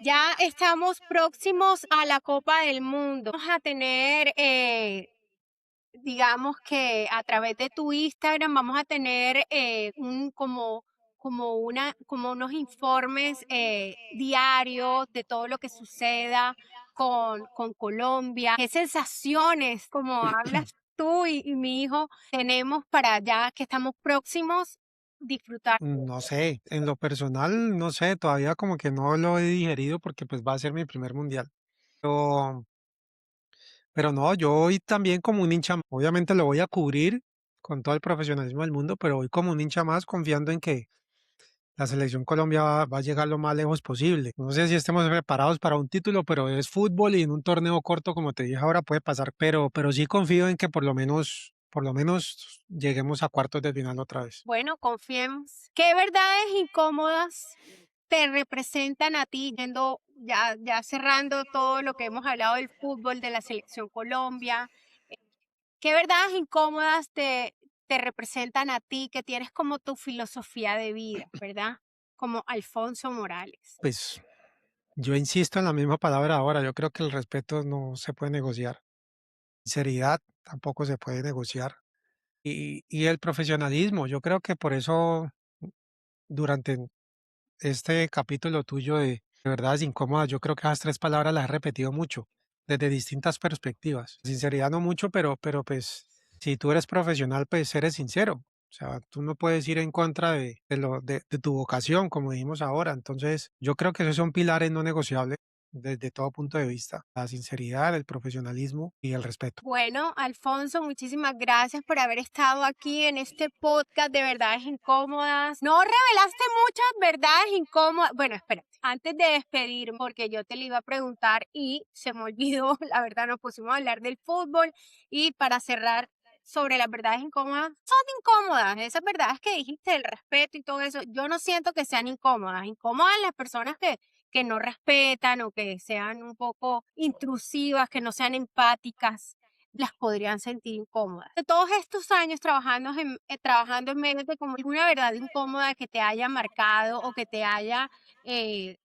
ya estamos próximos a la Copa del Mundo. Vamos a tener digamos que a través de tu Instagram vamos a tener como unos informes diarios de todo lo que suceda con Colombia. ¿Qué sensaciones, como hablas tú y mi hijo, tenemos para ya que estamos próximos disfrutar? No sé, en lo personal, no sé, todavía como que no lo he digerido porque pues va a ser mi primer mundial. Pero, pero no, yo voy también como un hincha, obviamente lo voy a cubrir con todo el profesionalismo del mundo, pero voy como un hincha más confiando en que la selección Colombia va a llegar lo más lejos posible. No sé si estemos preparados para un título, pero es fútbol y en un torneo corto, como te dije ahora, puede pasar, pero sí confío en que por lo menos lleguemos a cuartos de final otra vez. Bueno, confiemos. ¿Qué verdades incómodas te representan a ti, yendo ya cerrando todo lo que hemos hablado del fútbol, de la selección Colombia? ¿Qué verdades incómodas te representan a ti, que tienes como tu filosofía de vida, verdad? Como Alfonso Morales. Pues yo insisto en la misma palabra ahora, yo creo que el respeto no se puede negociar, sinceridad tampoco se puede negociar. Y el profesionalismo, yo creo que por eso durante este capítulo tuyo de verdades incómodas, yo creo que esas tres palabras las he repetido mucho, desde distintas perspectivas. Sinceridad no mucho, pero pues si tú eres profesional, pues eres sincero. O sea, tú no puedes ir en contra de tu vocación, como dijimos ahora. Entonces, yo creo que esos son pilares no negociables desde todo punto de vista. La sinceridad, el profesionalismo y el respeto. Bueno, Alfonso, muchísimas gracias por haber estado aquí en este podcast de verdades incómodas. No revelaste muchas verdades incómodas. Bueno, espérate, antes de despedirme, porque yo te lo iba a preguntar y se me olvidó, la verdad, nos pusimos a hablar del fútbol y para cerrar sobre las verdades incómodas, son incómodas, esas verdades que dijiste, el respeto y todo eso, yo no siento que sean incómodas, incómodas las personas que no respetan o que sean un poco intrusivas, que no sean empáticas, las podrían sentir incómodas. De todos estos años trabajando en medios de comunicación, ¿alguna verdad incómoda que te haya marcado o que te haya eh,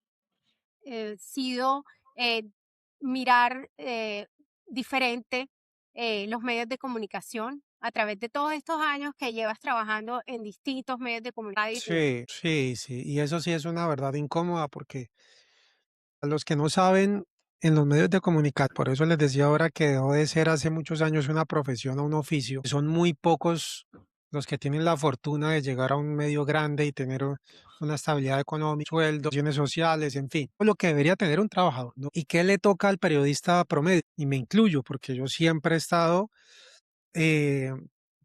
sido eh, mirar diferente los medios de comunicación a través de todos estos años que llevas trabajando en distintos medios de comunicación? Sí, sí, sí. Y eso sí es una verdad incómoda porque a los que no saben, en los medios de comunicación, por eso les decía ahora que dejó de ser hace muchos años una profesión o un oficio, son muy pocos los que tienen la fortuna de llegar a un medio grande y tener una estabilidad económica, sueldos, opciones sociales, en fin, lo que debería tener un trabajador, ¿no? ¿Y qué le toca al periodista promedio? Y me incluyo, porque yo siempre he estado eh,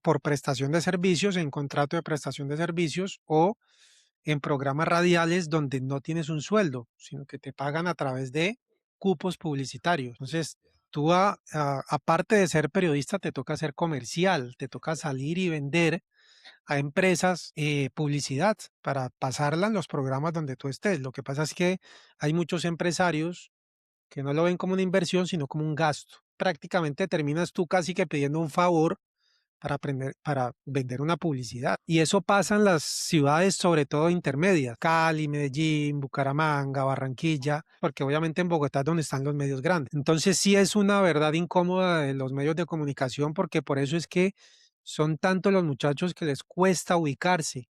por prestación de servicios, en contrato de prestación de servicios o en programas radiales donde no tienes un sueldo, sino que te pagan a través de cupos publicitarios. Entonces, tú aparte de ser periodista, te toca ser comercial, te toca salir y vender a empresas publicidad para pasarla en los programas donde tú estés. Lo que pasa es que hay muchos empresarios que no lo ven como una inversión, sino como un gasto. Prácticamente terminas tú casi que pidiendo un favor para vender una publicidad. Y eso pasa en las ciudades, sobre todo intermedias, Cali, Medellín, Bucaramanga, Barranquilla, porque obviamente en Bogotá es donde están los medios grandes. Entonces sí es una verdad incómoda de los medios de comunicación, porque por eso es que son tantos los muchachos que les cuesta ubicarse,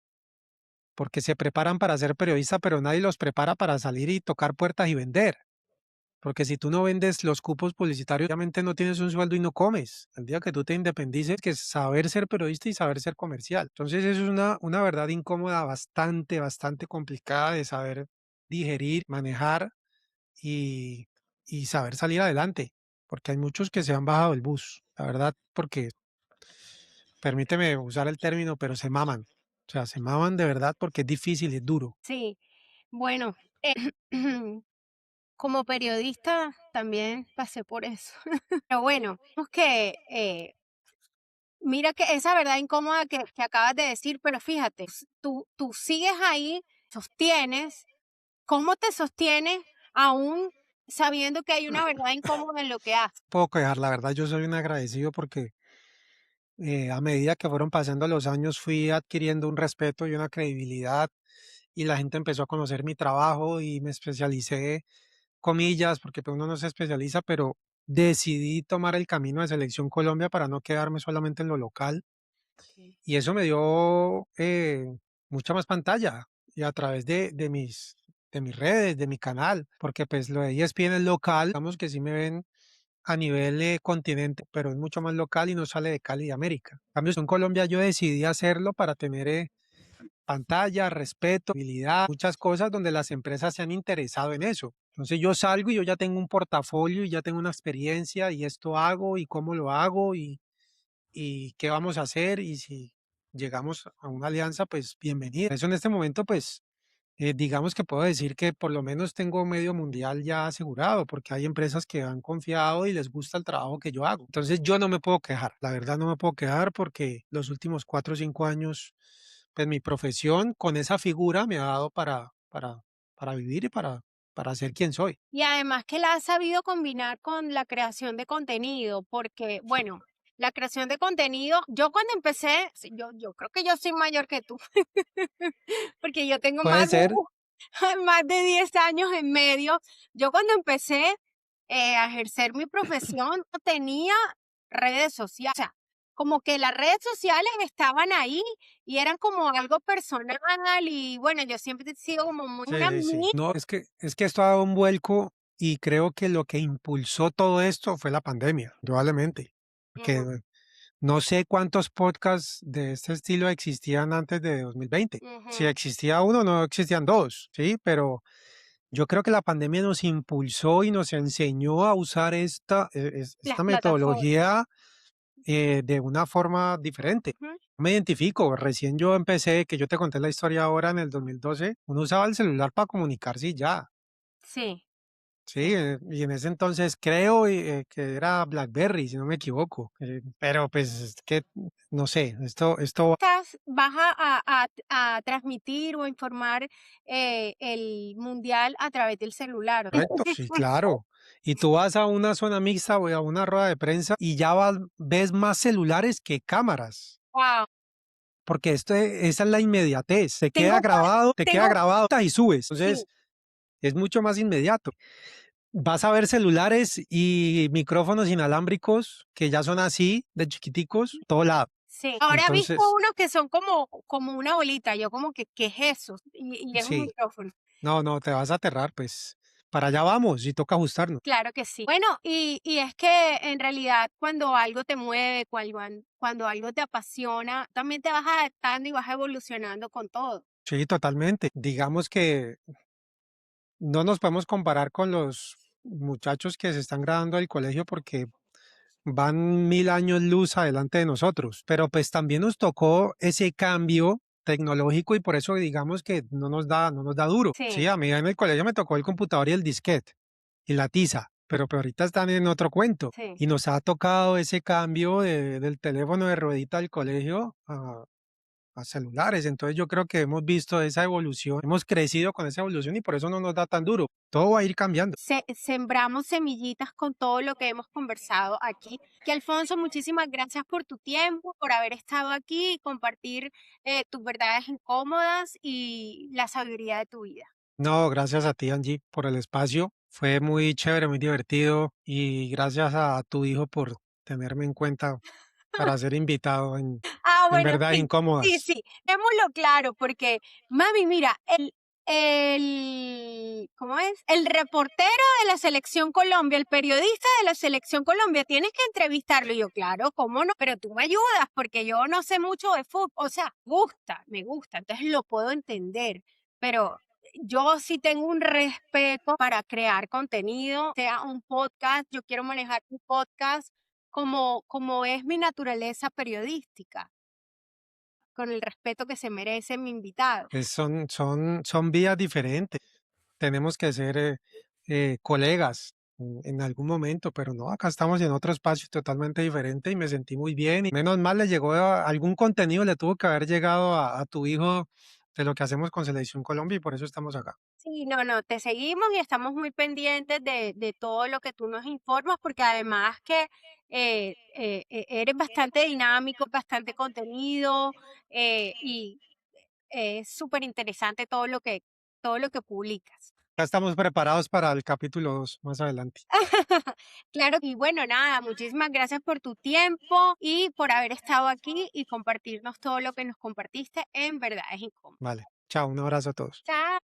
porque se preparan para ser periodistas, pero nadie los prepara para salir y tocar puertas y vender. Porque si tú no vendes los cupos publicitarios, obviamente no tienes un sueldo y no comes. El día que tú te independices, que es saber ser periodista y saber ser comercial. Entonces, eso es una verdad incómoda, bastante, bastante complicada de saber digerir, manejar y, y saber salir adelante. Porque hay muchos que se han bajado del bus, la verdad, porque, permíteme usar el término, pero se maman. O sea, se maman de verdad porque es difícil y es duro. Sí, bueno, como periodista también pasé por eso. Pero bueno, es que mira que esa verdad incómoda que acabas de decir, pero fíjate, tú sigues ahí, sostienes, ¿cómo te sostienes aún sabiendo que hay una verdad incómoda en lo que haces? Puedo quejar, la verdad, yo soy un agradecido porque a medida que fueron pasando los años fui adquiriendo un respeto y una credibilidad y la gente empezó a conocer mi trabajo y me especialicé, comillas, porque pues uno no se especializa, pero decidí tomar el camino de Selección Colombia para no quedarme solamente en lo local Ok. y eso me dio mucha más pantalla y a través de mis redes, de mi canal, porque pues lo de ESPN es local, digamos que sí me ven a nivel continente, pero es mucho más local y no sale de Cali de América. En cambio, en Colombia yo decidí hacerlo para tener pantalla, respeto, habilidad, muchas cosas donde las empresas se han interesado en eso. Entonces yo salgo y yo ya tengo un portafolio y ya tengo una experiencia y esto hago y cómo lo hago y qué vamos a hacer y si llegamos a una alianza, pues bienvenido. Eso en este momento, pues digamos que puedo decir que por lo menos tengo medio mundial ya asegurado, porque hay empresas que han confiado y les gusta el trabajo que yo hago. Entonces yo no me puedo quejar, la verdad no me puedo quejar porque los últimos 4 o 5 años, pues mi profesión con esa figura me ha dado para para vivir y para ser quien soy. Y además que la has sabido combinar con la creación de contenido, porque, bueno, la creación de contenido, yo cuando empecé, sí, yo creo que yo soy mayor que tú, porque yo tengo Puede más de, ser, más de 10 años en medio. Yo cuando empecé a ejercer mi profesión, no tenía redes sociales. O sea, como que las redes sociales estaban ahí y eran como algo personal y bueno, yo siempre he sido como muy sí, una sí, sí. mí. No, es que esto ha dado un vuelco y creo que lo que impulsó todo esto fue la pandemia, probablemente. Porque no sé cuántos podcasts de este estilo existían antes de 2020. Si existía uno, no existían dos, ¿sí? Pero yo creo que la pandemia nos impulsó y nos enseñó a usar Las esta plataformas. metodología de una forma diferente. Ujú. Me identifico, recién yo empecé, que yo te conté la historia ahora en el 2012, uno usaba el celular para comunicarse y ya. Sí, Sí, sí. y en ese entonces creo que era BlackBerry, si no me equivoco. Pero pues es que, no sé, esto Vas a transmitir o informar el mundial a través del celular. correcto, sí, claro. Y tú vas a una zona mixta o a una rueda de prensa y ya ves más celulares que cámaras. Wow. Porque esa es la inmediatez. Tengo, Te queda tengo, grabado y subes. sí, Entonces, es mucho más inmediato. Vas a ver celulares y micrófonos inalámbricos que ya son así, de chiquiticos, todo lado. sí. Ahora he visto Entonces, unos que son como una bolita. Yo como que, ¿qué es eso? Y es un sí, micrófono. no, no, te vas a aterrar, pues para allá vamos y toca ajustarnos. Claro que sí. Bueno, y es que en realidad cuando algo te mueve, cuando algo te apasiona, también te vas adaptando y vas evolucionando con todo. Sí, totalmente. Digamos que no nos podemos comparar con los muchachos que se están graduando del colegio porque van 1000 años luz adelante de nosotros, pero pues también nos tocó ese cambio tecnológico y por eso digamos que no nos da duro. Sí, Sí, a mí en el colegio me tocó el computador y el disquete y la tiza, pero ahorita están en otro cuento sí. y nos ha tocado ese cambio del teléfono de ruedita del colegio a celulares. Entonces yo creo que hemos visto esa evolución, hemos crecido con esa evolución y por eso no nos da tan duro. Todo va a ir cambiando. Sembramos semillitas con todo lo que hemos conversado aquí. Que Alfonso, muchísimas gracias por tu tiempo, por haber estado aquí y compartir tus verdades incómodas y la sabiduría de tu vida. No, gracias a ti, Angie, por el espacio. Fue muy chévere, muy divertido y gracias a tu hijo por tenerme en cuenta para ser invitado Ah, en bueno, verdades sí, sí, incómodas. sí, démoslo claro, porque, mami, mira, ¿cómo es? El reportero de la Selección Colombia, el periodista de la Selección Colombia, tienes que entrevistarlo. Y yo, claro, ¿cómo no? Pero tú me ayudas, porque yo no sé mucho de fútbol. O sea, me gusta, entonces lo puedo entender, pero yo sí tengo un respeto para crear contenido, sea un podcast, yo quiero manejar un podcast como es mi naturaleza periodística, con el respeto que se merece mi invitado. Son vías diferentes. Tenemos que ser colegas en algún momento, pero no, acá estamos en otro espacio totalmente diferente y me sentí muy bien. Y menos mal le llegó algún contenido, le tuvo que haber llegado a tu hijo de lo que hacemos con Selección Colombia y por eso estamos acá. Sí, no, no, te seguimos y estamos muy pendientes de todo lo que tú nos informas, porque además que eres bastante dinámico, bastante contenido y es súper interesante todo lo que publicas. Ya estamos preparados para el capítulo 2 más adelante. Claro, y bueno, nada, muchísimas gracias por tu tiempo y por haber estado aquí y compartirnos todo lo que nos compartiste en Verdades Incómodas. Vale. Chao, un abrazo a todos. Chao.